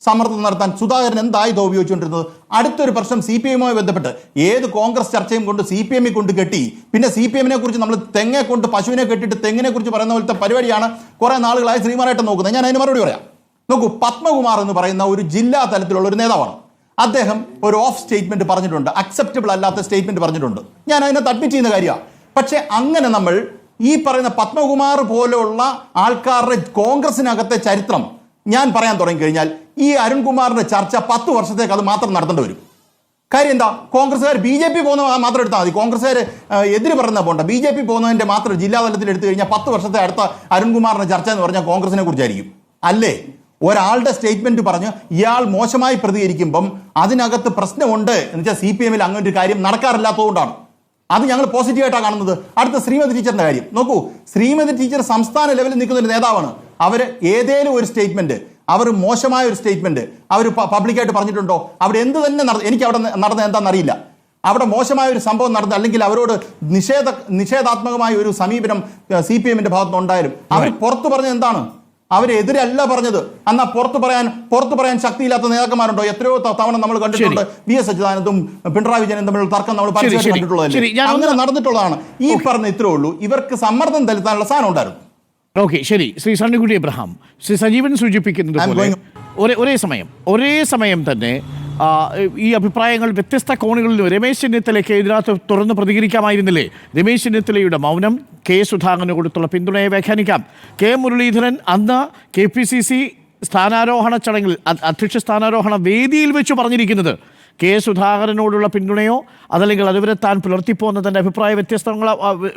സമ്മർദ്ദം നടത്താൻ സുധാകരൻ എന്ത് ആയുധം ഉപയോഗിച്ചുകൊണ്ടിരുന്നത്? അടുത്തൊരു പ്രശ്നം CPIയുമായി ബന്ധപ്പെട്ട് ഏത് കോൺഗ്രസ് ചർച്ചയും കൊണ്ട് CPM കൊണ്ട് കെട്ടി, പിന്നെ CPMനെ കുറിച്ച് നമ്മൾ തെങ്ങെ കൊണ്ട് പശുവിനെ കെട്ടിയിട്ട് തെങ്ങിനെ കുറിച്ച് പറയുന്ന പോലത്തെ പരിപാടിയാണ് കുറെ നാളുകളായി ശ്രീമാരായിട്ട് നോക്കുന്നത്. ഞാൻ അതിന് മറുപടി പറയാം. നോക്കൂ, പത്മകുമാർ എന്ന് പറയുന്ന ഒരു ജില്ലാ തലത്തിലുള്ള ഒരു നേതാവാണ്. അദ്ദേഹം ഒരു ഓഫ് സ്റ്റേറ്റ്മെന്റ് പറഞ്ഞിട്ടുണ്ട്, അക്സെപ്റ്റബിൾ അല്ലാത്ത സ്റ്റേറ്റ്മെന്റ് പറഞ്ഞിട്ടുണ്ട്. ഞാൻ അതിനകത്ത് അഡ്മിറ്റ് ചെയ്യുന്ന കാര്യമാണ്. പക്ഷെ അങ്ങനെ നമ്മൾ ഈ പറയുന്ന പത്മകുമാർ പോലെയുള്ള ആൾക്കാരുടെ കോൺഗ്രസിനകത്തെ ചരിത്രം ഞാൻ പറയാൻ തുടങ്ങിക്കഴിഞ്ഞാൽ ഈ അരുൺകുമാറിന്റെ ചർച്ച 10 വർഷത്തേക്ക് അത് മാത്രം നടത്തേണ്ടി വരും. കാര്യം എന്താ, കോൺഗ്രസ്സുകാർ BJP പോകുന്ന മാത്രം എടുത്താൽ മതി. കോൺഗ്രസ്സുകാർ എതിര് പറയുന്ന പോണ്ട, BJP പോകുന്നതിന്റെ മാത്രം ജില്ലാ തലത്തിൽ എടുത്തു കഴിഞ്ഞാൽ 10 വർഷത്തെ അടുത്ത അരുൺകുമാറിന്റെ ചർച്ച എന്ന് പറഞ്ഞാൽ കോൺഗ്രസിനെ കുറിച്ചായിരിക്കും അല്ലേ? ഒരാളുടെ സ്റ്റേറ്റ്മെന്റ് പറഞ്ഞ് ഇയാൾ മോശമായി പ്രതികരിക്കുമ്പം അതിനകത്ത് പ്രശ്നമുണ്ട് എന്ന് വെച്ചാൽ CPMൽ അങ്ങനെ ഒരു കാര്യം നടക്കാറില്ലാത്തതുകൊണ്ടാണ്. അത് ഞങ്ങൾ പോസിറ്റീവായിട്ടാണ് കാണുന്നത്. അടുത്ത ശ്രീമതി ടീച്ചറിന്റെ കാര്യം നോക്കൂ. ശ്രീമതി ടീച്ചർ സംസ്ഥാന ലെവലിൽ നിൽക്കുന്ന ഒരു നേതാവാണ്. അവർ ഏതേലും ഒരു സ്റ്റേറ്റ്മെന്റ്, അവർ മോശമായ ഒരു സ്റ്റേറ്റ്മെന്റ് അവർ പബ്ലിക്കായിട്ട് പറഞ്ഞിട്ടുണ്ടോ? അവിടെ എന്ത് തന്നെ എനിക്ക് അവിടെ നടന്ന എന്താണെന്നറിയില്ല. അവിടെ മോശമായ ഒരു സംഭവം നടന്നു, അല്ലെങ്കിൽ അവരോട് നിഷേധാത്മകമായ ഒരു സമീപനം CPMന്റെ ഭാഗത്തുനിന്ന് ഉണ്ടായാലും അവർ പുറത്തു പറഞ്ഞത് എന്താണ്? അവരെതിരല്ല പറഞ്ഞത്. എന്നാൽ പുറത്തു പറയാൻ ശക്തിയില്ലാത്ത നേതാക്കന്മാരുണ്ടോ? എത്രയോ തവണ നമ്മൾ കണ്ടിട്ടുണ്ട്. VS അച്യുതാനന്ദും പിണറായി വിജയനും തമ്മിലുള്ള തർക്കം നമ്മൾ പരസ്യമായിട്ട് കണ്ടിട്ടുള്ളതല്ലേ? അങ്ങനെ നടന്നിട്ടുള്ളതാണ്. ഈ പറഞ്ഞ ഇത്രേ ഉള്ളൂ. ഇവർക്ക് സമ്മർദ്ദം ചെലുത്താനുള്ള സാധനം ഉണ്ടായിരുന്നു. ഓക്കെ, ശരി. ശ്രീ സണ്ണിക്കുട്ടി ഇബ്രാഹിം, ശ്രീ സജീവൻ സൂചിപ്പിക്കുന്നത് പോലെ ഒരേ സമയം തന്നെ ഈ അഭിപ്രായങ്ങൾ വ്യത്യസ്ത കോണുകളിലും രമേശ് ചെന്നിത്തലയ്ക്ക് ഇതിനകത്ത് തുറന്ന് പ്രതികരിക്കാമായിരുന്നില്ലേ? രമേശ് ചെന്നിത്തലയുടെ മൗനം K സുധാകരന് കൊടുത്തുള്ള പിന്തുണയെ വ്യാഖ്യാനിക്കാം. K മുരളീധരൻ അന്ന് KPCC സ്ഥാനാരോഹണ ചടങ്ങിൽ അധ്യക്ഷ സ്ഥാനാരോഹണ വേദിയിൽ വെച്ച് പറഞ്ഞിരിക്കുന്നത് K സുധാകരനോടുള്ള പിന്തുണയോ അതല്ലെങ്കിൽ അതുവരെ താൻ പുലർത്തിപ്പോകുന്നതിൻ്റെ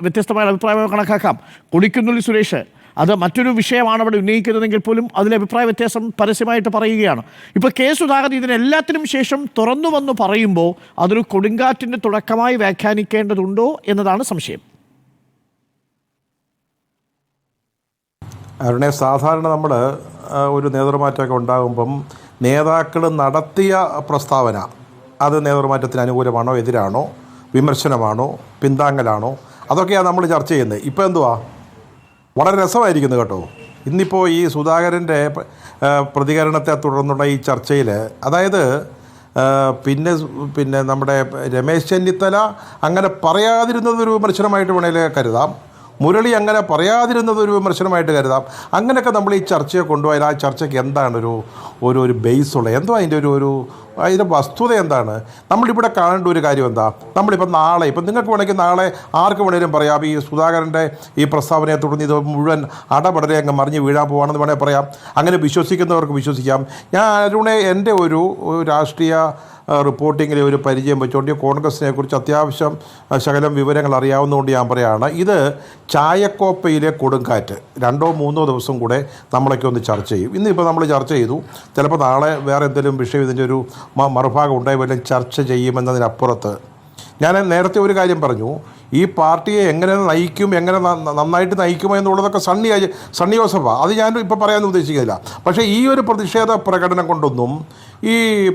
വ്യത്യസ്തമായ അഭിപ്രായമോ കണക്കാക്കാം. കൊടിക്കുന്നിൽ സുരേഷ് അത് മറ്റൊരു വിഷയമാണ് അവിടെ ഉന്നയിക്കുന്നതെങ്കിൽ പോലും അതിലെ അഭിപ്രായ വ്യത്യാസം പരസ്യമായിട്ട് പറയുകയാണ്. ഇപ്പോൾ K സുധാകരൻ ഇതിനെല്ലാത്തിനും ശേഷം തുറന്നു വന്ന് പറയുമ്പോൾ അതൊരു കൊടുങ്കാറ്റിൻ്റെ തുടക്കമായി വ്യാഖ്യാനിക്കേണ്ടതുണ്ടോ എന്നതാണ് സംശയം. അരുണെ, സാധാരണ നമ്മൾ ഒരു നേതൃമാറ്റമൊക്കെ ഉണ്ടാകുമ്പം നേതാക്കൾ നടത്തിയ പ്രസ്താവന അത് നേതൃമാറ്റത്തിന് അനുകൂലമാണോ എതിരാണോ, വിമർശനമാണോ പിന്താങ്ങലാണോ, അതൊക്കെയാണ് നമ്മൾ ചർച്ച ചെയ്യുന്നത്. ഇപ്പോൾ എന്തുവാ വളരെ രസമായിരിക്കുന്നു കേട്ടോ. ഇന്നിപ്പോൾ ഈ സുധാകരൻ്റെ പ്രതികരണത്തെ തുടർന്നുള്ള ഈ ചർച്ചയിൽ, അതായത് പിന്നെ നമ്മുടെ രമേശ് ചെന്നിത്തല അങ്ങനെ പറയാതിരുന്നതൊരു വിമർശനമായിട്ട് വേണമെങ്കിൽ കരുതാം, മുരളി അങ്ങനെ പറയാതിരുന്നതൊരു വിമർശനമായിട്ട് കരുതാം. അങ്ങനെയൊക്കെ നമ്മൾ ഈ ചർച്ചയെ കൊണ്ടുപോയാൽ ആ ചർച്ചയ്ക്ക് എന്താണ് ഒരു ബേസുള്ളത്, എന്തോ അതിൻ്റെ വസ്തുത എന്താണ്? നമ്മളിവിടെ കാണേണ്ട ഒരു കാര്യം എന്താ? നമ്മളിപ്പോൾ നാളെ, ഇപ്പം നിങ്ങൾക്ക് വേണമെങ്കിൽ നാളെ ആർക്ക് വേണമെങ്കിലും പറയാം, ഈ സുധാകരൻ്റെ ഈ പ്രസ്താവനയെ തുടർന്ന് ഇത് മുഴുവൻ അടപടരെ അങ്ങ് മറിഞ്ഞ് വീഴാൻ പോവാണെന്ന് വേണമെങ്കിൽ പറയാം. അങ്ങനെ വിശ്വസിക്കുന്നവർക്ക് വിശ്വസിക്കാം. ഞാൻ അരുണെ എൻ്റെ ഒരു രാഷ്ട്രീയ റിപ്പോർട്ടിങ്ങിലെ ഒരു പരിചയം വെച്ചുകൊണ്ട് കോൺഗ്രസിനെ കുറിച്ച് അത്യാവശ്യം ശകലം വിവരങ്ങൾ അറിയാവുന്നതുകൊണ്ട് ഞാൻ പറയുകയാണ്, ഇത് ചായക്കോപ്പയിലെ കൊടുങ്കാറ്റ്. 2-3 ദിവസം കൂടെ നമ്മളൊക്കെ ഒന്ന് ചർച്ച ചെയ്യും. ഇന്നിപ്പോൾ നമ്മൾ ചർച്ച ചെയ്തു, ചിലപ്പോൾ നാളെ വേറെ എന്തെങ്കിലും വിഷയം ഇതിൻ്റെ ഒരു മറുഭാഗം ഉണ്ടായി വല്ലതും ചർച്ച ചെയ്യുമെന്നതിനപ്പുറത്ത് ഞാൻ നേരത്തെ ഒരു കാര്യം പറഞ്ഞു, ഈ പാർട്ടിയെ എങ്ങനെ നയിക്കും, എങ്ങനെ നന്നായിട്ട് നയിക്കുമോ എന്നുള്ളതൊക്കെ സണ്ണി ജോസഫാണ്. അത് ഞാൻ ഇപ്പോൾ പറയാൻ ഉദ്ദേശിക്കുന്നില്ല. പക്ഷേ ഈ ഒരു പ്രതിഷേധ പ്രകടനം കൊണ്ടൊന്നും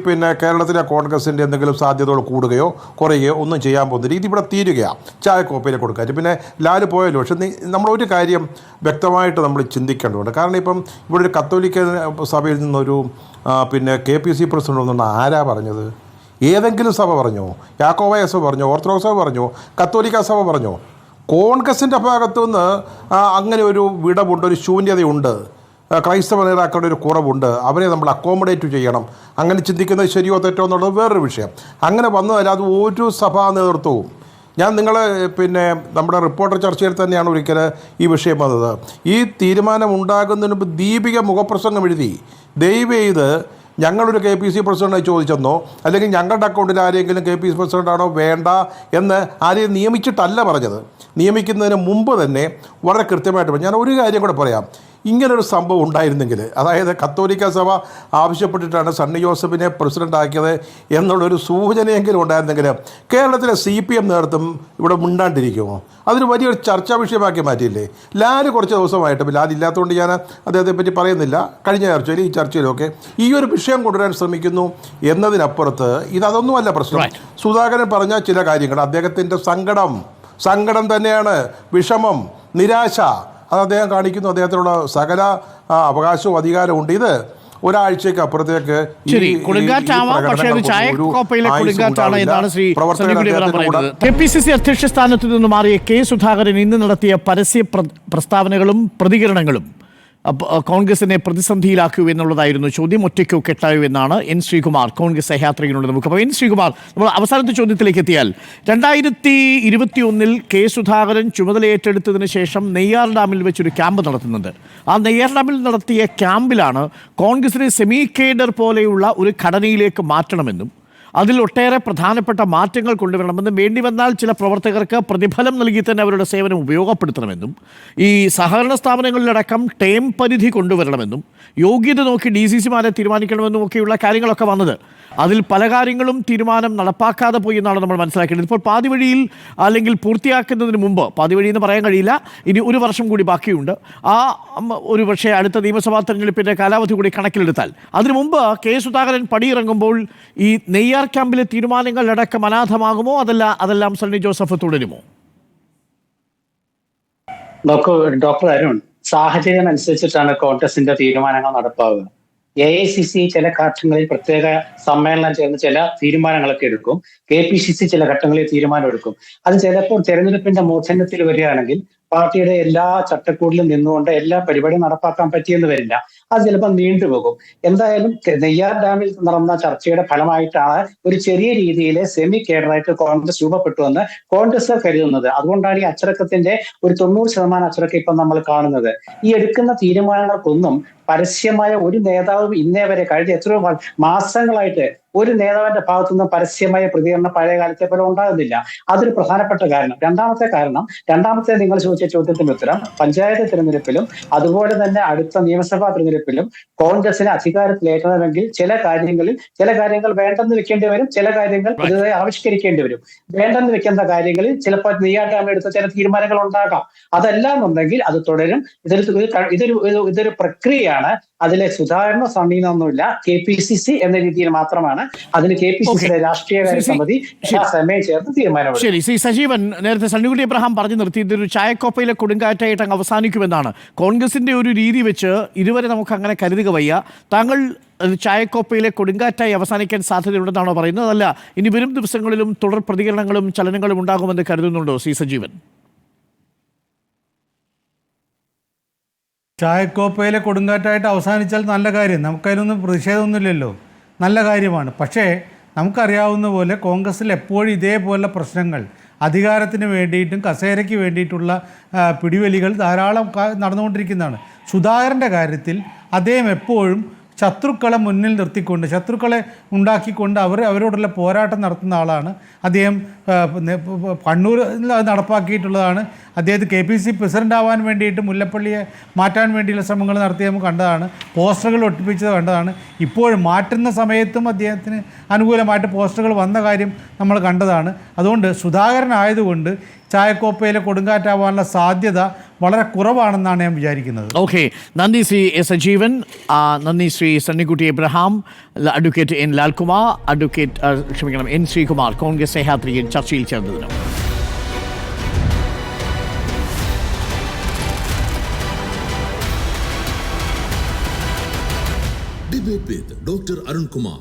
പിന്നെ കേരളത്തിലെ കോൺഗ്രസിൻ്റെ എന്തെങ്കിലും സാധ്യതകൾ കൂടുകയോ കുറയുകയോ ഒന്നും ചെയ്യാൻ പോകുന്നില്ല. ഇതിവിടെ തീരുകയാണ്, ചായക്കോപ്പയിലെ കൊടുക്കാൻ. പിന്നെ ലാല് പോയല്ലോ. പക്ഷെ നമ്മളൊരു കാര്യം വ്യക്തമായിട്ട് നമ്മൾ ചിന്തിക്കേണ്ടതുണ്ട്. കാരണം ഇപ്പം ഇവിടെ ഒരു കത്തോലിക്ക സഭയിൽ നിന്നൊരു പിന്നെ KPC പ്രസിഡന്റ് ഒന്നുണ്ട്. ആരാ പറഞ്ഞത്? ഏതെങ്കിലും സഭ പറഞ്ഞോ? യാക്കോബായ സഭ പറഞ്ഞോ? ഓർത്തഡോക്സ് സഭ പറഞ്ഞോ? കത്തോലിക്ക സഭ പറഞ്ഞോ? കോൺഗ്രസിൻ്റെ ഭാഗത്തുനിന്ന് അങ്ങനെ ഒരു വിടവുണ്ട്, ഒരു ശൂന്യതയുണ്ട്, ക്രൈസ്തവ നേതാക്കളുടെ ഒരു കുറവുണ്ട്, അവരെ നമ്മൾ അക്കോമഡേറ്റ് ചെയ്യണം. അങ്ങനെ ചിന്തിക്കുന്നത് ശരിയോ തെറ്റോ എന്നുള്ളത് വേറൊരു വിഷയം. അങ്ങനെ വന്നതല്ലാതെ ഒരു സഭാ നേതൃത്വവും, ഞാൻ പിന്നെ നമ്മുടെ റിപ്പോർട്ടർ ചർച്ചയിൽ തന്നെയാണ് ഒരിക്കൽ ഈ വിഷയം വന്നത്. ഈ തീരുമാനം ഉണ്ടാകുന്നതിന് മുമ്പ് ദീപിക മുഖപ്രസംഗം എഴുതി, ദയവ് ചെയ്ത് ഞങ്ങളൊരു KPC പ്രസിഡന്റായി ചോദിച്ചെന്നോ അല്ലെങ്കിൽ ഞങ്ങളുടെ അക്കൗണ്ടിൽ ആരെങ്കിലും KPC പ്രസിഡന്റാണോ വേണ്ട എന്ന് ആരെയും നിയമിച്ചിട്ടല്ല പറഞ്ഞത്. നിയമിക്കുന്നതിന് മുമ്പ് തന്നെ വളരെ കൃത്യമായിട്ട് പറഞ്ഞു. ഞാൻ ഒരു കാര്യം കൂടെ പറയാം. ഇങ്ങനൊരു സംഭവം ഉണ്ടായിരുന്നെങ്കിൽ, അതായത് കത്തോലിക്ക സഭ ആവശ്യപ്പെട്ടിട്ടാണ് സണ്ണി ജോസഫിനെ പ്രസിഡൻ്റാക്കിയത് എന്നുള്ളൊരു സൂചനയെങ്കിലും ഉണ്ടായിരുന്നെങ്കിൽ കേരളത്തിലെ CPM നേതൃത്വം ഇവിടെ മിണ്ടാണ്ടിരിക്കുമോ? അതൊരു വലിയൊരു ചർച്ചാ വിഷയമാക്കി മാറ്റിയില്ലേ? ലാല് കുറച്ച് ദിവസമായിട്ട്, ലാൽ ഇല്ലാത്തതുകൊണ്ട് ഞാൻ അദ്ദേഹത്തെ പറ്റി പറയുന്നില്ല, കഴിഞ്ഞ ചർച്ചയിൽ ഈ ചർച്ചയിലൊക്കെ ഈ ഒരു വിഷയം കൊണ്ടുവരാൻ ശ്രമിക്കുന്നു എന്നതിനപ്പുറത്ത് ഇതൊന്നുമല്ല പ്രശ്നം. സുധാകരൻ പറഞ്ഞ ചില കാര്യങ്ങൾ, അദ്ദേഹത്തിൻ്റെ സങ്കടം തന്നെയാണ്, വിഷമം, നിരാശ, അത് അദ്ദേഹം കാണിക്കുന്നു. അദ്ദേഹത്തിനുള്ള സകല അവകാശവും അധികാരവും ഉണ്ട്. ഇത് ഒരാഴ്ചയ്ക്ക് അപ്പുറത്തേക്ക് KPCC അധ്യക്ഷ സ്ഥാനത്ത് നിന്ന് മാറിയ സുധാകരൻ ഇന്ന് നടത്തിയ പരസ്യ പ്രസ്താവനകളും പ്രതികരണങ്ങളും കോൺഗ്രസിനെ പ്രതിസന്ധിയിലാക്കൂ എന്നുള്ളതായിരുന്നു ചോദ്യം. ഒറ്റയ്ക്കോ കെട്ടായോ എന്നാണ് N. ശ്രീകുമാർ കോൺഗ്രസ് സഹയാത്രികനുള്ളത്. നമുക്ക് അപ്പോൾ N. ശ്രീകുമാർ, നമ്മൾ അവസാനത്തെ ചോദ്യത്തിലേക്ക് എത്തിയാൽ, 2021 സുധാകരൻ ചുമതലയേറ്റെടുത്തതിന് ശേഷം നെയ്യാർ ഡാമിൽ വെച്ചൊരു ക്യാമ്പ് നടത്തുന്നുണ്ട്. ആ നെയ്യാർ ഡാമിൽ നടത്തിയ ക്യാമ്പിലാണ് കോൺഗ്രസിനെ സെമി കേഡർ പോലെയുള്ള ഒരു ഘടനയിലേക്ക് മാറ്റണമെന്നും അതിൽ ഒട്ടേറെ പ്രധാനപ്പെട്ട മാറ്റങ്ങൾ കൊണ്ടുവരണമെന്നും വേണ്ടി വന്നാൽ ചില പ്രവർത്തകർക്ക് പ്രതിഫലം നൽകി തന്നെ അവരുടെ സേവനം ഉപയോഗപ്പെടുത്തണമെന്നും ഈ സഹകരണ സ്ഥാപനങ്ങളിലടക്കം ടേം പരിധി കൊണ്ടുവരണമെന്നും യോഗ്യത നോക്കി DCCമാരെ തീരുമാനിക്കണമെന്നും ഒക്കെയുള്ള കാര്യങ്ങളൊക്കെ വന്നത്. അതിൽ പല കാര്യങ്ങളും തീരുമാനം നടപ്പാക്കാതെ പോയി എന്നാണ് നമ്മൾ മനസ്സിലാക്കേണ്ടത്. ഇപ്പോൾ പാതി വഴിയിൽ അല്ലെങ്കിൽ പൂർത്തിയാക്കുന്നതിന് മുമ്പ്, പാതി വഴി എന്ന് പറയാൻ കഴിയില്ല, ഇനി 1 വർഷം കൂടി ബാക്കിയുണ്ട്. ആ ഒരു പക്ഷേ അടുത്ത നിയമസഭാ തെരഞ്ഞെടുപ്പിൻ്റെ കാലാവധി കൂടി കണക്കിലെടുത്താൽ അതിനു മുമ്പ് സുധാകരൻ പടിയിറങ്ങുമ്പോൾ ഈ നെയ്യാർ ക്യാമ്പിലെ തീരുമാനങ്ങളടക്കം അനാഥമാകുമോ? അതെല്ലാം സണ്ണി ജോസഫ് തുടരുമോ? ഡോക്ടർ അരുൺ, സാഹചര്യം അനുസരിച്ചിട്ടാണ് കോൺഗ്രസിന്റെ തീരുമാനങ്ങൾ നടപ്പാവുക. AICC ചില ഘട്ടങ്ങളിൽ പ്രത്യേക സമ്മേളനം ചേർന്ന് ചില തീരുമാനങ്ങളൊക്കെ എടുക്കും. KPCC ചില ഘട്ടങ്ങളിൽ തീരുമാനം എടുക്കും. അത് ചിലപ്പോൾ തെരഞ്ഞെടുപ്പിന്റെ മൂർധന്യത്തിൽ വരികയാണെങ്കിൽ പാർട്ടിയുടെ എല്ലാ ചട്ടക്കൂടിലും നിന്നുകൊണ്ട് എല്ലാ പരിപാടിയും നടപ്പാക്കാൻ പറ്റിയെന്ന് വരില്ല. അത് ചിലപ്പോൾ നീണ്ടുപോകും. എന്തായാലും നെയ്യാർ ഡാമിൽ നടന്ന ചർച്ചയുടെ ഫലമായിട്ടാണ് ഒരു ചെറിയ രീതിയിൽ സെമി കേഡറായിട്ട് കോൺഗ്രസ് രൂപപ്പെട്ടുവെന്ന് കോൺഗ്രസ് കരുതുന്നത്. അതുകൊണ്ടാണ് ഈ അച്ചടക്കത്തിന്റെ ഒരു 90% അച്ചടക്കം ഇപ്പം നമ്മൾ കാണുന്നത്. ഈ എടുക്കുന്ന തീരുമാനങ്ങൾക്കൊന്നും പരസ്യമായ ഒരു നേതാവ് ഇന്നേ വരെ കഴിഞ്ഞ എത്രയോ മാസങ്ങളായിട്ട് ഒരു നേതാവിന്റെ ഭാഗത്തുനിന്ന് പരസ്യമായ പ്രതികരണം പഴയ കാലത്തെ പോലെ ഉണ്ടാകുന്നില്ല. അതൊരു പ്രധാനപ്പെട്ട കാരണം. രണ്ടാമത്തെ നിങ്ങൾ ചോദിച്ച ചോദ്യത്തിന്റെ ഉത്തരം, പഞ്ചായത്ത് തിരഞ്ഞെടുപ്പിലും അതുപോലെ തന്നെ അടുത്ത നിയമസഭാ തിരഞ്ഞെടുപ്പിലും കോൺഗ്രസിനെ അധികാരത്തിലേറ്റണമെങ്കിൽ ചില കാര്യങ്ങൾ വേണ്ടെന്ന് വെക്കേണ്ടി വരും, ചില കാര്യങ്ങൾ പുതുതായി ആവിഷ്കരിക്കേണ്ടി വരും. വേണ്ടെന്ന് വെക്കുന്ന കാര്യങ്ങളിൽ ചിലപ്പോൾ നെയ്യാർ ഡാമിൽ എടുത്ത ചില തീരുമാനങ്ങൾ ഉണ്ടാകാം. അതല്ല എന്നുണ്ടെങ്കിൽ അത് തുടരും. ഇതൊരു പ്രക്രിയയാണ്. ശരിയാണ്. അതിലെ സുധാകരനോ സണ്ണീനോ ഒന്നുമില്ല. KPCC എന്ന രീതിയിൽ മാത്രമാണ് അതിന് KPCCയുടെ രാഷ്ട്രീയകാര്യ സമിതി സമയം ചേർന്ന് തീരുമാനമെടുക്കും. ശരി, ശ്രീ സജീവൻ, നേരത്തെ സണ്ണിക്കുട്ടി എബ്രഹാം പറഞ്ഞു നിർത്തിയത് ഒരു ചായക്കോപ്പയിലെ കൊടുങ്കാറ്റായിട്ട് അങ്ങ് അവസാനിക്കുമെന്നാണ്. കോൺഗ്രസിന്റെ ഒരു രീതി വെച്ച് ഇതുവരെ നമുക്ക് അങ്ങനെ കരുതുക വയ്യ. താങ്കൾ ചായക്കോപ്പയിലെ കൊടുങ്കാറ്റായി അവസാനിക്കാൻ സാധ്യതയുണ്ടെന്നാണോ പറയുന്നത്? അല്ല, ഇനി വരും ദിവസങ്ങളിലും തുടർ പ്രതികരണങ്ങളും ചലനങ്ങളും ഉണ്ടാകുമെന്ന് കരുതുന്നുണ്ടോ ശ്രീ സജീവൻ? ചായക്കോപ്പയിലെ കൊടുങ്കാറ്റായിട്ട് അവസാനിച്ചാൽ നല്ല കാര്യം, നമുക്കതിനൊന്നും പ്രതിഷേധമൊന്നുമില്ലല്ലോ, നല്ല കാര്യമാണ്. പക്ഷേ നമുക്കറിയാവുന്ന പോലെ കോൺഗ്രസ്സിൽ എപ്പോഴും ഇതേപോലുള്ള പ്രശ്നങ്ങൾ, അധികാരത്തിന് വേണ്ടിയിട്ടും കസേരയ്ക്ക് വേണ്ടിയിട്ടുള്ള പിടിവലികൾ ധാരാളം നടന്നുകൊണ്ടിരിക്കുന്നതാണ്. സുധാകരൻ്റെ കാര്യത്തിൽ അദ്ദേഹം എപ്പോഴും ശത്രുക്കളെ മുന്നിൽ നിർത്തിക്കൊണ്ട്, ശത്രുക്കളെ ഉണ്ടാക്കിക്കൊണ്ട് അവരോടുള്ള പോരാട്ടം നടത്തുന്ന ആളാണ് അദ്ദേഹം. കണ്ണൂർ നടപ്പാക്കിയിട്ടുള്ളതാണ്. അദ്ദേഹത്തെ KPCC പ്രസിഡന്റ് ആവാൻ വേണ്ടിയിട്ട് മുല്ലപ്പള്ളിയെ മാറ്റാൻ വേണ്ടിയുള്ള ശ്രമങ്ങൾ നടത്തി നമുക്ക് കണ്ടതാണ്. പോസ്റ്ററുകൾ ഒട്ടിപ്പിച്ചത് കണ്ടതാണ്. ഇപ്പോഴും മാറ്റുന്ന സമയത്തും അദ്ദേഹത്തിന് അനുകൂലമായിട്ട് പോസ്റ്ററുകൾ വന്ന കാര്യം നമ്മൾ കണ്ടതാണ്. അതുകൊണ്ട് സുധാകരനായതുകൊണ്ട് ചായക്കോപ്പയിലെ കൊടുങ്കാറ്റാവാനുള്ള സാധ്യത വളരെ കുറവാണെന്നാണ് ഞാൻ വിചാരിക്കുന്നത്. ഓക്കെ, നന്ദി ശ്രീ സജീവൻ, നന്ദി Sri Sunnykutty Abraham, advocate N. Lalkumar, advocate N. Sreekumar, Congress സഹയാത്രികൻ ചർച്ചയിൽ ചേർന്നതിന്. Debate with Dr. Arun Kumar.